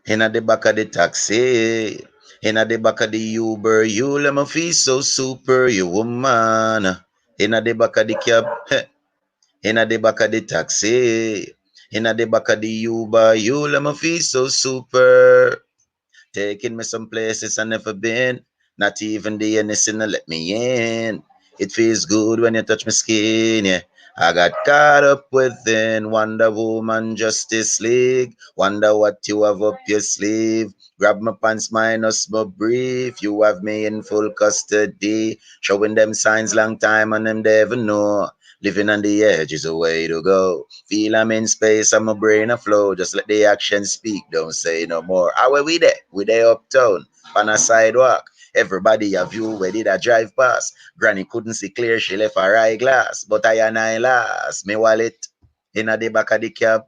inna the back of the taxi, inna the back of the Uber, you let me feel so super, you woman. Inna the back of the cab, inna the back of the taxi, inna the back of the Uber, you let me feel so super. Taking me some places I never been, Not even the innocent let me in. It feels good when you touch my skin, yeah. I got caught up within Wonder Woman Justice League. Wonder what you have up your sleeve. Grab my pants minus my brief. You have me in full custody. Showing them signs long time and them they ever know. Living on the edge is a way to go. Feel I'm in space and my brain aflow. Just let the action speak, don't say no more. How are we there? We there uptown on a sidewalk. Everybody a view where did I drive past. Granny couldn't see clear, she left her eyeglass. But I and I last. Me wallet in the back of the cab.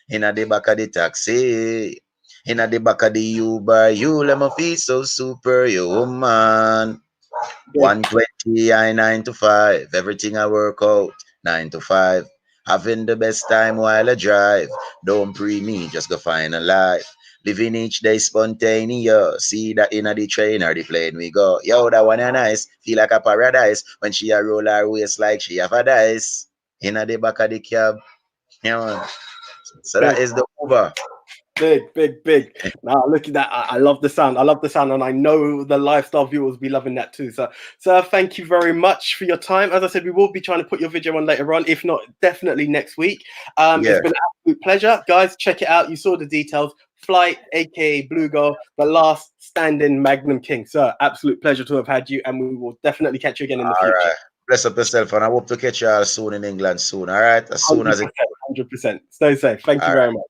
In the back of the taxi. In the back of the Uber. You let me feel so superhuman. 120, I 9 to 5. Everything I work out, 9 to 5. Having the best time while I drive. Don't pre me, just go find a life. Living each day spontaneous. See that in the train or the plane we go. Yo, that one a nice. Feel like a paradise. When she a roll her waist like she have a dice. In the back of the cab. Yeah, man. So that is the Uber. Big. Now look at that. I love the sound. I love the sound, and I know the lifestyle viewers will be loving that too. So, sir, thank you very much for your time. As I said, we will be trying to put your video on later on, if not, definitely next week. It's been an absolute pleasure, guys. Check it out. You saw the details. Flight, aka Blue Girl, the last standing Magnum King. Sir, absolute pleasure to have had you, and we will definitely catch you again in the future. Right. Bless up yourself, and I hope to catch you all soon in England soon. All right, as soon as it. 100%. Stay safe. Thank you very much.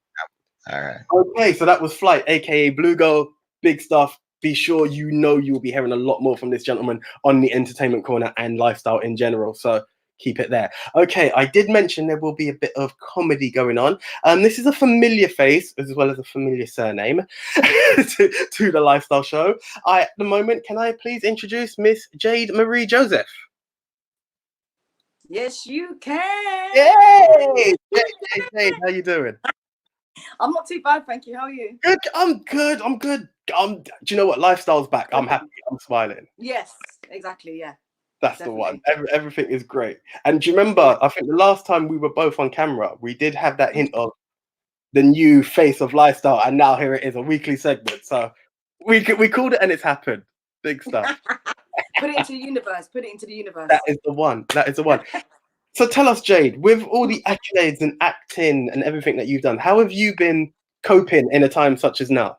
All right. Okay, so that was Flight, aka Blue Girl. Big stuff. Be sure you'll be hearing a lot more from this gentleman on the entertainment corner and lifestyle in general. So keep it there. Okay, I did mention there will be a bit of comedy going on. This is a familiar face as well as a familiar surname to the lifestyle show. At the moment, can I please introduce Miss Jade Marie Joseph? Yes, you can. Yay! Jade, how you doing? I'm not too bad, thank you. How are you? Good. I'm good. Do you know what? Lifestyle's back. I'm happy. I'm smiling. Yes, exactly. Yeah. That's Definitely. the one. Everything is great. And do you remember, I think the last time we were both on camera, we did have that hint of the new face of lifestyle, and now here it is, a weekly segment. So we called it and it's happened. Big stuff. Put it into the universe. Put it into the universe. That is the one. So tell us, Jade, with all the accolades and acting and everything that you've done, how have you been coping in a time such as now?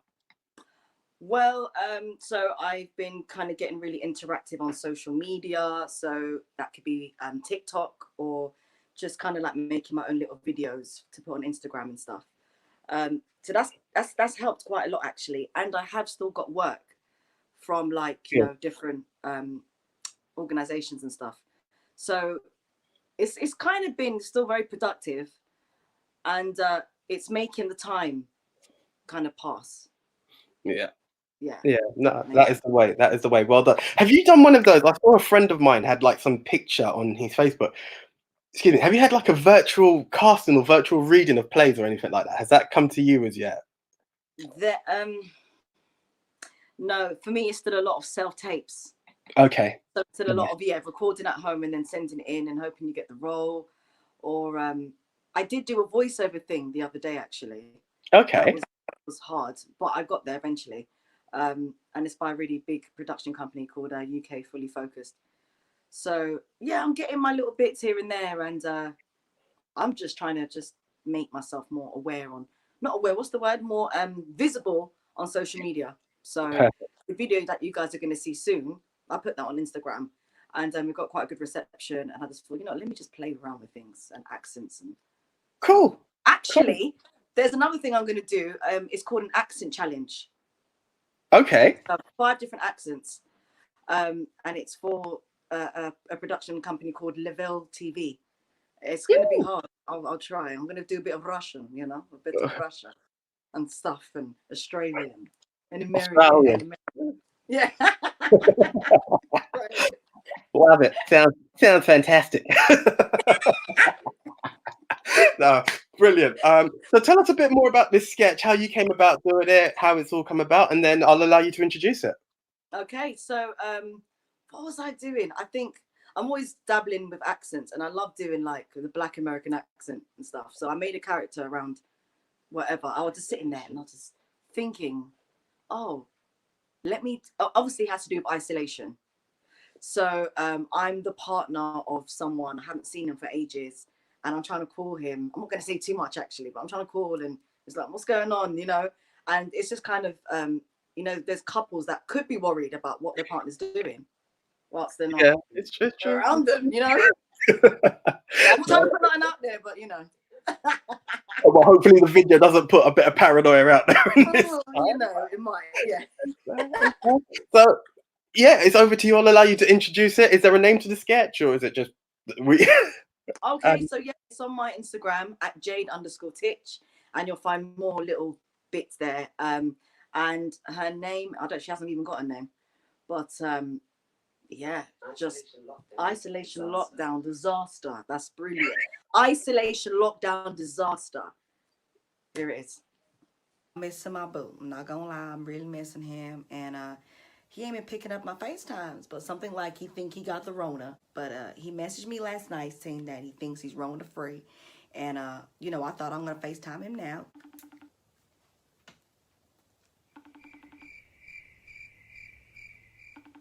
Well, so I've been kind of getting really interactive on social media. So that could be TikTok, or just kind of like making my own little videos to put on Instagram and stuff. So that's helped quite a lot actually. And I have still got work from like, you know, different organizations and stuff. So it's kind of been still very productive, and it's making the time kind of pass. Yeah. Yeah. No, that is the way. That is the way. Well done. Have you done one of those? I saw a friend of mine had like some picture on his Facebook. Excuse me. Have you had like a virtual casting or virtual reading of plays or anything like that? Has that come to you as yet? No, for me it's still a lot of self-tapes. Okay. So still a lot of recording at home and then sending it in and hoping you get the role. Or I did do a voiceover thing the other day actually. Okay. That was hard, but I got there eventually. And it's by a really big production company called UK Fully Focused. So yeah, I'm getting my little bits here and there, and I'm just trying to just make myself more aware more visible on social media. So the video that you guys are going to see soon, I put that on Instagram, and we've got quite a good reception, and I just thought, let me just play around with things and accents. And cool. Actually, there's another thing I'm going to do. It's called an accent challenge. Okay. 5 different accents, and it's for a production company called Canoville TV. It's going to be hard. I'll try. I'm going to do a bit of Russian, a bit of Russia and stuff, and Australian and American. Yeah. Love it. Sounds fantastic. No, brilliant. So tell us a bit more about this sketch, how you came about doing it, how it's all come about, and then I'll allow you to introduce it. Okay, so what was I doing? I think I'm always dabbling with accents, and I love doing like the Black American accent and stuff. So I made a character around whatever. I was just sitting there and I was just thinking, oh, obviously it has to do with isolation. So I'm the partner of someone, I haven't seen him for ages, and I'm trying to call him. I'm not going to say too much actually, but I'm trying to call, and it's like, what's going on, you know? And it's just kind of, you know, there's couples that could be worried about what their partner's doing whilst they're not it's true. around them, you know? I'm not trying to put nothing out there, but you know. Well, hopefully the video doesn't put a bit of paranoia out there. You know, it might, yeah. So, yeah, it's over to you. I'll allow you to introduce it. Is there a name to the sketch, or is it just we? Okay, so yeah, it's on my Instagram at Jade_Titch, and you'll find more little bits there. And her name, she hasn't even got a name, but yeah, just isolation lockdown disaster. That's brilliant. Isolation lockdown disaster. Here it is. I'm missing my boo. I'm not gonna lie, I'm really missing him, and he ain't been picking up my FaceTimes, but something like he think he got the Rona. But he messaged me last night saying that he thinks he's Rona free, and you know, I thought I'm gonna FaceTime him now.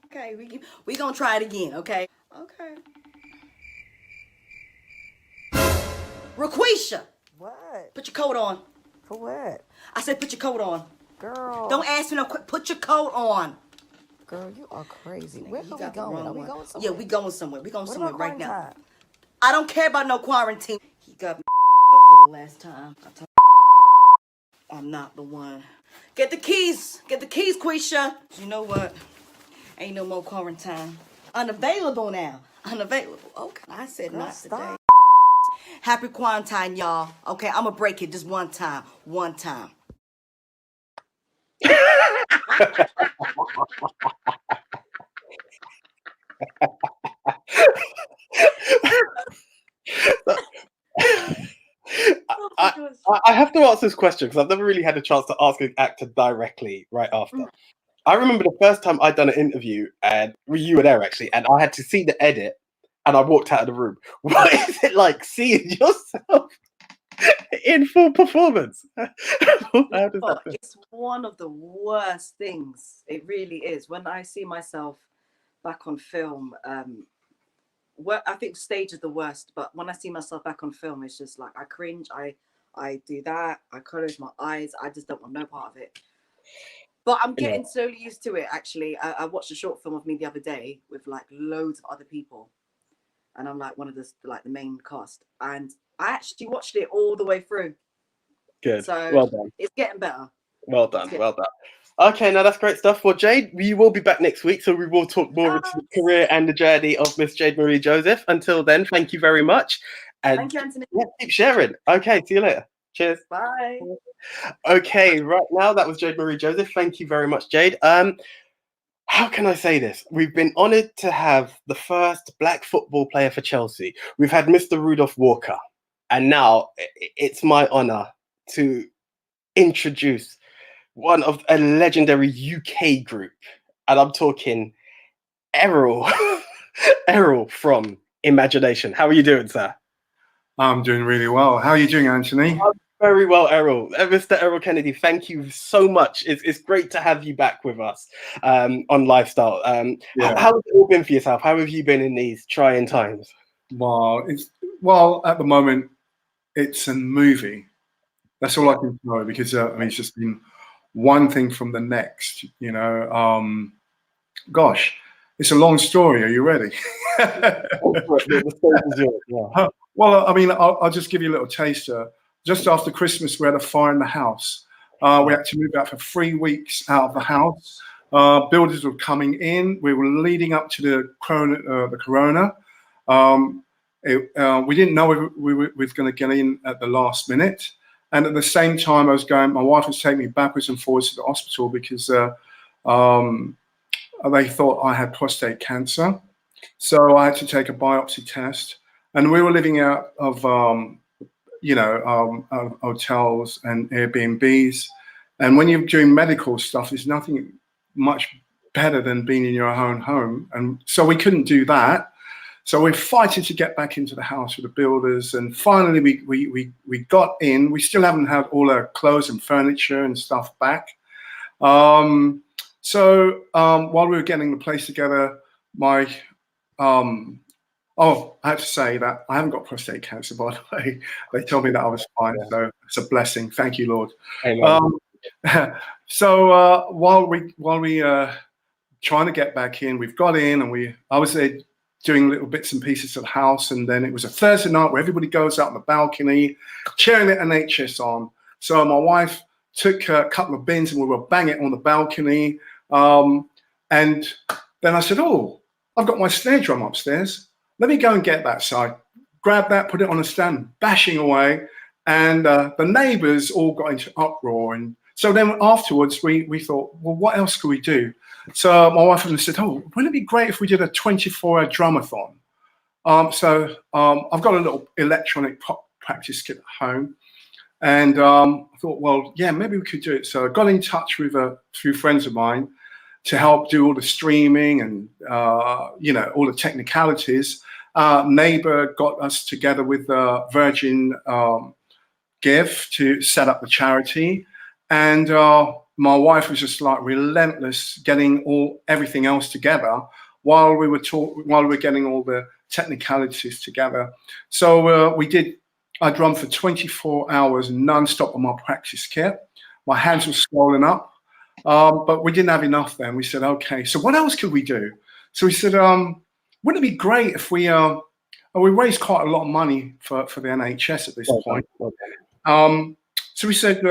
Okay, we gonna try it again, okay? Okay. Raquisha! What? Put your coat on. For what? I said put your coat on. Girl. Don't ask me no quick. Put your coat on. Girl, you are crazy. Nigga, Where you are we got the going? wrong Are we one. going somewhere? Yeah, we going somewhere. We going What somewhere about right now. quarantine? I don't care about no quarantine. He got me for the last time. I'm not the one. Get the keys. Get the keys, Quisha. You know what? Ain't no more quarantine. Unavailable now. Unavailable. Okay. I said Girl, not stop. today. Happy quarantine, y'all. Okay, I'm gonna break it just one time. One time. I have to ask this question because I've never really had a chance to ask an actor directly right after. I remember the first time I'd done an interview, and you were there actually, and I had to see the edit, and I walked out of the room. What is it like seeing yourself in full performance? How does that feel? It's one of the worst things. It really is. When I see myself back on film, well, I think stage is the worst, but when I see myself back on film, it's just like I cringe. I do that. I close my eyes. I just don't want no part of it. But I'm getting slowly used to it. Actually, I watched a short film of me the other day with like loads of other people, and I'm like one of the main cast, and I actually watched it all the way through. Good. So Well done. It's getting better. Well done. Well done. Okay, now that's great stuff. Well, Jade, we will be back next week, so we will talk more into the career and the journey of Miss Jade Marie Joseph. Until then, thank you very much. And thank you, Anthony. Yeah, keep sharing. Okay, see you later. Cheers. Bye. Okay, right now that was Jade Marie Joseph. Thank you very much, Jade. How can I say this? We've been honoured to have the first black football player for Chelsea. We've had Mr. Rudolph Walker, and now it's my honour to introduce one of a legendary UK group, and I'm talking Errol. Errol from Imagination. How are you doing, sir? I'm doing really well. How are you doing, Anthony? I'm very well, Errol. Mr. Errol Kennedy, thank you so much. It's great to have you back with us on Lifestyle. How has it all been for yourself? How have you been in these trying times? Well, at the moment, it's a movie. That's all I can know, because it's just been one thing from the next, you know. Gosh, it's a long story. Are you ready? Well, I mean, I'll just give you a little taster. Just after Christmas, we had a fire in the house. We had to move out for 3 weeks out of the house. Builders were coming in. We were leading up to the corona. We didn't know we were going to get in at the last minute. And at the same time, my wife was taking me backwards and forwards to the hospital because they thought I had prostate cancer. So I had to take a biopsy test. And we were living out of, hotels and Airbnbs. And when you're doing medical stuff, there's nothing much better than being in your own home. And so we couldn't do that. So we're fighting to get back into the house with the builders. And finally, we got in. We still haven't had all our clothes and furniture and stuff back. So while we were getting the place together, my oh, I have to say that I haven't got prostate cancer, by the way. They told me that I was fine, so it's a blessing. Thank you, Lord. So while we trying to get back in, we've got in, and I was there doing little bits and pieces of the house, and then it was a Thursday night where everybody goes out on the balcony, cheering the NHS on. So my wife took a couple of bins and we were banging it on the balcony. And then I said, oh, I've got my snare drum upstairs. Let me go and get that. So I grabbed that, put it on a stand, bashing away. And the neighbors all got into uproar. And so then afterwards, we thought, well, what else could we do? So my wife said, oh, wouldn't it be great if we did a 24-hour drumathon? So I've got a little electronic practice kit at home. And I thought, well, yeah, maybe we could do it. So I got in touch with a few friends of mine to help do all the streaming and, you know, all the technicalities. Neighbor got us together with Virgin Give to set up the charity. And my wife was just like relentless getting everything else together while we were getting all the technicalities together. So I drummed for 24 hours non-stop on my practice kit. My hands were swollen up, but we didn't have enough then. We said, okay, so what else could we do? So we said, wouldn't it be great if we raised quite a lot of money for the NHS at this point. So we said,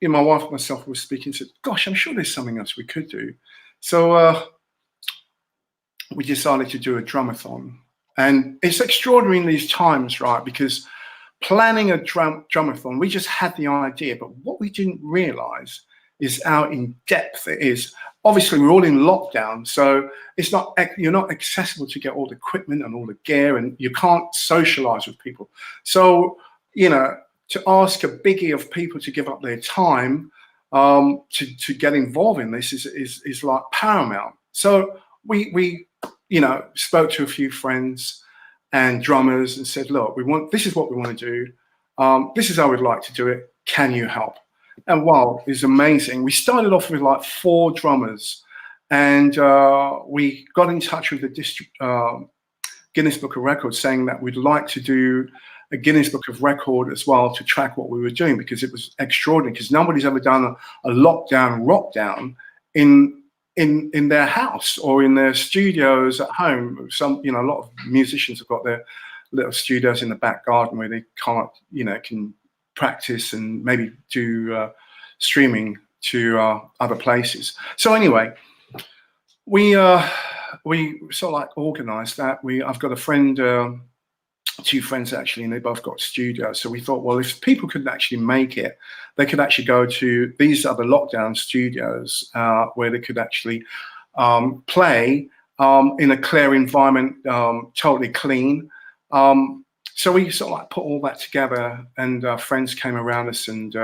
my wife and myself were speaking, said, gosh, I'm sure there's something else we could do. So we decided to do a drumathon. And it's extraordinary in these times, right? Because planning a drumathon, we just had the idea, but what we didn't realize is how in depth it is. Obviously, we're all in lockdown, so you're not accessible to get all the equipment and all the gear, and you can't socialize with people. So, you know, to ask a biggie of people to give up their time to get involved in this is like paramount. So we you know, spoke to a few friends and drummers and said, look, this is what we want to do. This is how we'd like to do it. Can you help? And wow, it's amazing. We started off with like 4 drummers, and we got in touch with the Guinness Book of Records saying that we'd like to do a Guinness Book of Record as well to track what we were doing, because it was extraordinary, because nobody's ever done a lockdown rockdown in their house or in their studios at home. Some, you know, a lot of musicians have got their little studios in the back garden where they can't, you know, can practice and maybe do streaming to other places. So anyway, we sort of like organized that. I've got a friend, 2 friends actually, and they both got studios. So we thought, well, if people could actually make it, they could actually go to these other lockdown studios where they could actually play in a clear environment, totally clean. So we sort of like put all that together, and friends came around us, and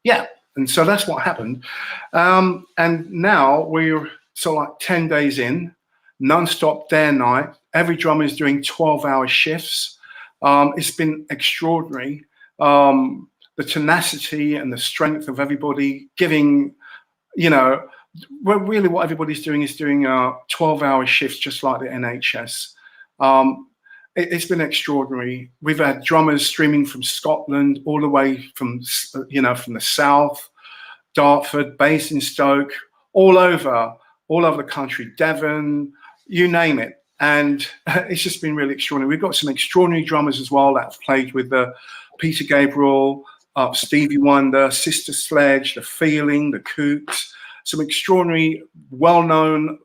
yeah, and so that's what happened. And now we're sort of like 10 days in, non-stop day and night. Every drummer is doing 12-hour shifts. It's been extraordinary. The tenacity and the strength of everybody giving, you know, well, really what everybody's doing is doing 12-hour shifts, just like the NHS. It's been extraordinary. We've had drummers streaming from Scotland, all the way from, you know, from the south, Dartford, Basingstoke, all over the country, Devon, you name it. And it's just been really extraordinary. We've got some extraordinary drummers as well that have played with Peter Gabriel, Stevie Wonder, Sister Sledge, The Feeling, The Kooks. Some extraordinary, well-known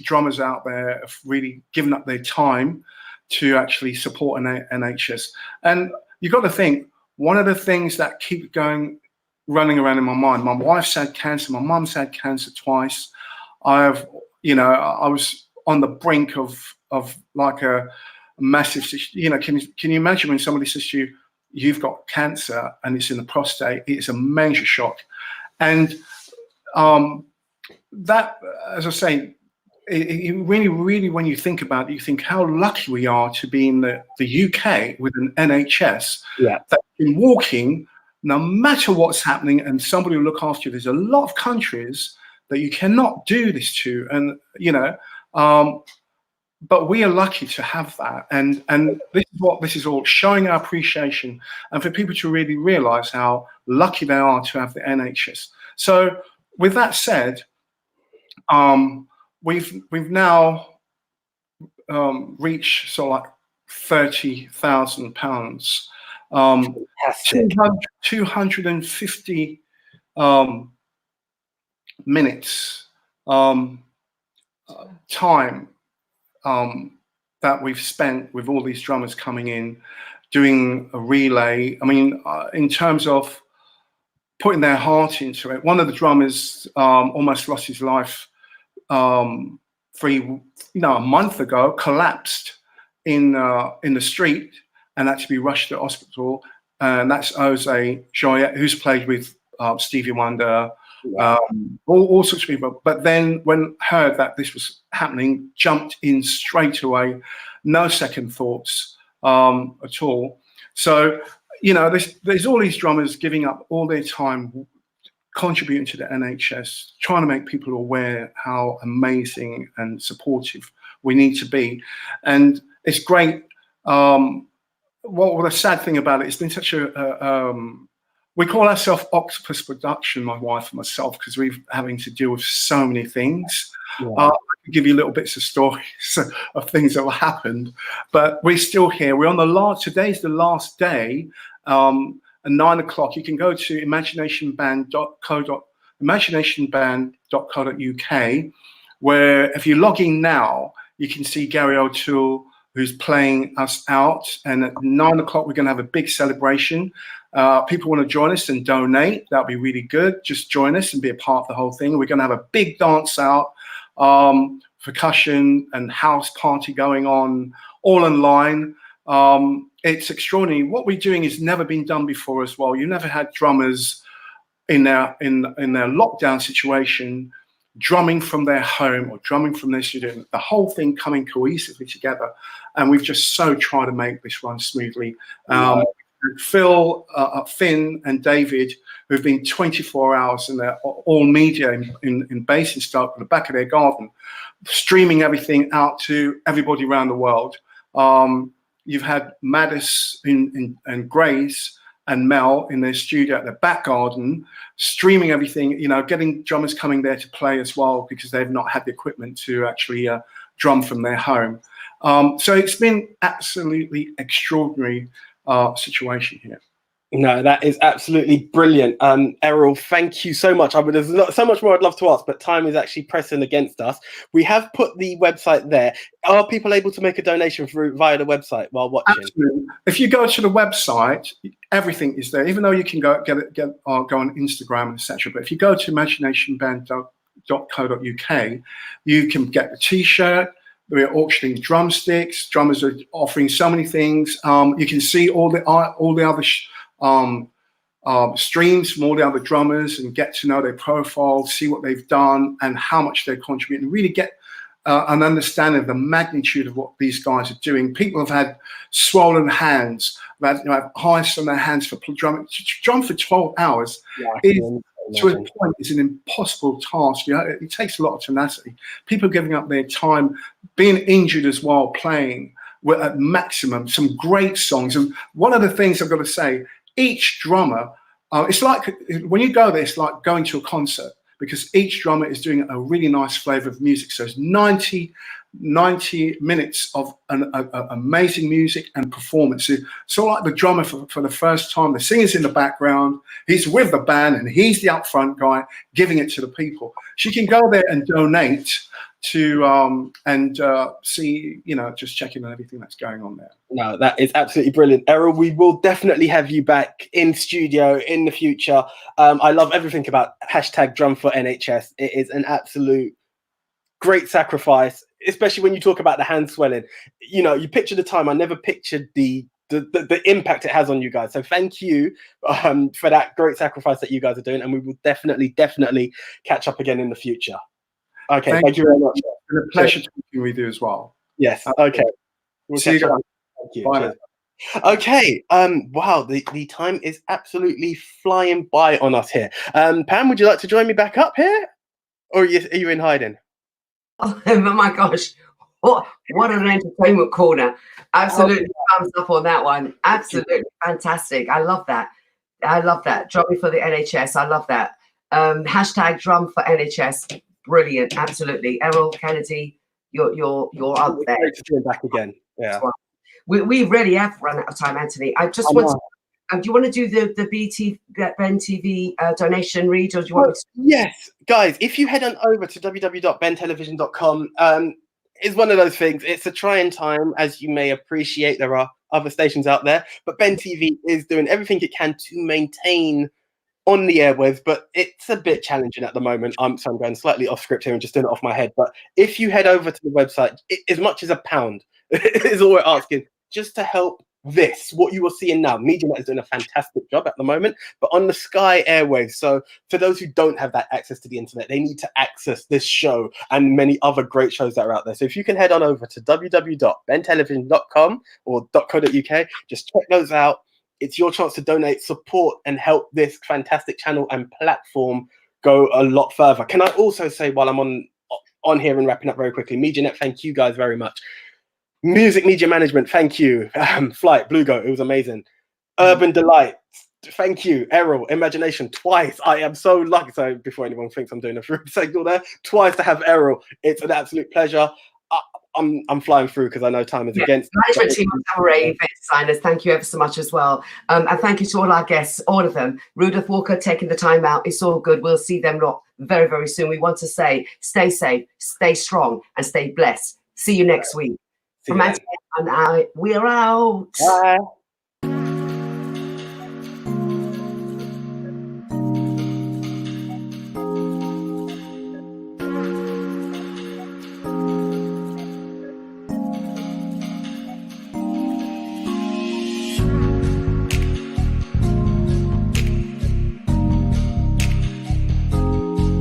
drummers out there have really given up their time to actually support an NHS. And you've got to think, one of the things that keep running around in my mind, my wife's had cancer, my mum's had cancer twice. I was on the brink of like a massive, you know, can you imagine when somebody says to you, you've got cancer and it's in the prostate? It's a major shock. And that, as I say, it really, when you think about it, you think how lucky we are to be in the UK with an NHS that's been walking no matter what's happening, and somebody will look after you. There's a lot of countries that you cannot do this to, and you know, but we are lucky to have that, and this is what this is all showing, our appreciation, and for people to really realise how lucky they are to have the NHS. So, with that said, we've now reached sort of like £30,000. 250 minutes time that we've spent with all these drummers coming in, doing a relay. I mean, in terms of putting their heart into it. One of the drummers almost lost his life a month ago, collapsed in the street and had to be rushed to hospital. And that's Jose Joyet, who's played with Stevie Wonder, all sorts of people. But then when heard that this was happening, jumped in straight away, no second thoughts at all. So, you know, there's all these drummers giving up all their time, contributing to the NHS, trying to make people aware how amazing and supportive we need to be. And it's great. What the sad thing about it, it's been such a, we call ourselves Octopus Production, my wife and myself, because we're having to deal with so many things. I can give you little bits of stories of things that have happened, but we're still here. We're on the last, today's the last day, at 9 o'clock. You can go to imaginationband.co.uk, where if you log in now, you can see Gary O'Toole, who's playing us out. And at 9 o'clock, we're going to have a big celebration. People want to join us and donate. That'll be really good. Just join us and be a part of the whole thing. We're going to have a big dance out, percussion and house party going on, all online. It's extraordinary. What we're doing has never been done before as well. You never had drummers in their lockdown situation drumming from their home or drumming from their studio, the whole thing coming cohesively together. And we've just so tried to make this run smoothly. Phil, Finn and David, who've been 24 hours in their all media in Basingstoke, at the back of their garden, streaming everything out to everybody around the world. You've had Maddis and Grace and Mel in their studio at the back garden, streaming everything, you know, getting drummers coming there to play as well, because they've not had the equipment to actually drum from their home. So it's been absolutely extraordinary situation here. No, that is absolutely brilliant. Errol, thank you so much. There's so much more I'd love to ask, but time is actually pressing against us. We have put the website there. Are people able to make a donation via the website while watching? Absolutely. If you go to the website, everything is there, even though you can go on Instagram, etc. But if you go to imaginationband.co.uk, you can get the T-shirt. We're auctioning drumsticks. Drummers are offering so many things. You can see all the other streams from all the other drummers and get to know their profile, see what they've done and how much they're contributing, really get an understanding of the magnitude of what these guys are doing. People have had swollen hands, have ice on their hands for drumming. To drum for 12 hours to a point is an impossible task. You know, it takes a lot of tenacity. People giving up their time, being injured as well, playing at maximum, some great songs. And one of the things I've got to say, each drummer, it's like when you go there, it's like going to a concert, because each drummer is doing a really nice flavor of music. So it's 90 minutes of amazing music and performance. So like the drummer for the first time, the singer's in the background, he's with the band and he's the upfront guy giving it to the people. So you can go there and donate to see, you know, just checking on everything that's going on there. No, that is absolutely brilliant. Errol, we will definitely have you back in studio in the future. I love everything about #DrumForNHS. It is an absolute great sacrifice, especially when you talk about the hand swelling. You know, you picture the time. I never pictured the impact it has on you guys. So thank you for that great sacrifice that you guys are doing. And we will definitely catch up again in the future. Okay, thank you very much. It's been a pleasure talking with you as well. Yes, okay. We'll see you guys. Thank you. Bye. Okay. Wow. The time is absolutely flying by on us here. Pam, would you like to join me back up here, or are you in hiding? Oh my gosh. What an entertainment corner. Absolutely thumbs up on that one. Absolutely fantastic. I love that. I love that. Drumming for the NHS. I love that. Hashtag drum for NHS. Brilliant. Absolutely. Errol Kennedy, you're up there. Great to see you back again. Yeah. We really have run out of time, Anthony. I just want to. Do you want to do the Ben TV donation read, or do you want me to? Yes, guys. If you head on over to www.bentelevision.com, it's one of those things. It's a trying time, as you may appreciate. There are other stations out there, but Ben TV is doing everything it can to maintain on the airwaves, but it's a bit challenging at the moment. So I'm going slightly off script here and just doing it off my head. But if you head over to the website, as much as £1 is all we're asking, just to help this, what you are seeing now. MediaNet is doing a fantastic job at the moment, but on the Sky airwaves. So for those who don't have that access to the internet, they need to access this show and many other great shows that are out there. So if you can head on over to www.bentelevision.com or .co.uk, just check those out. It's your chance to donate, support, and help this fantastic channel and platform go a lot further. Can I also say, while I'm on here and wrapping up very quickly, MediaNet, thank you guys very much. Music Media Management, thank you. Flight, Blue Goat, it was amazing. Urban Delight, thank you. Errol, Imagination, twice. I am so lucky. So before anyone thinks I'm doing a fruit signal there, twice to have Errol. It's an absolute pleasure. I'm flying through because I know time is against. Management team of Cabaret event designers, thank you ever so much as well. And thank you to all our guests, all of them. Rudolph Walker taking the time out. It's all good. We'll see them lot very, very soon. We want to say, stay safe, stay strong, and stay blessed. See you next week. From Anthony and I, we're out. Bye.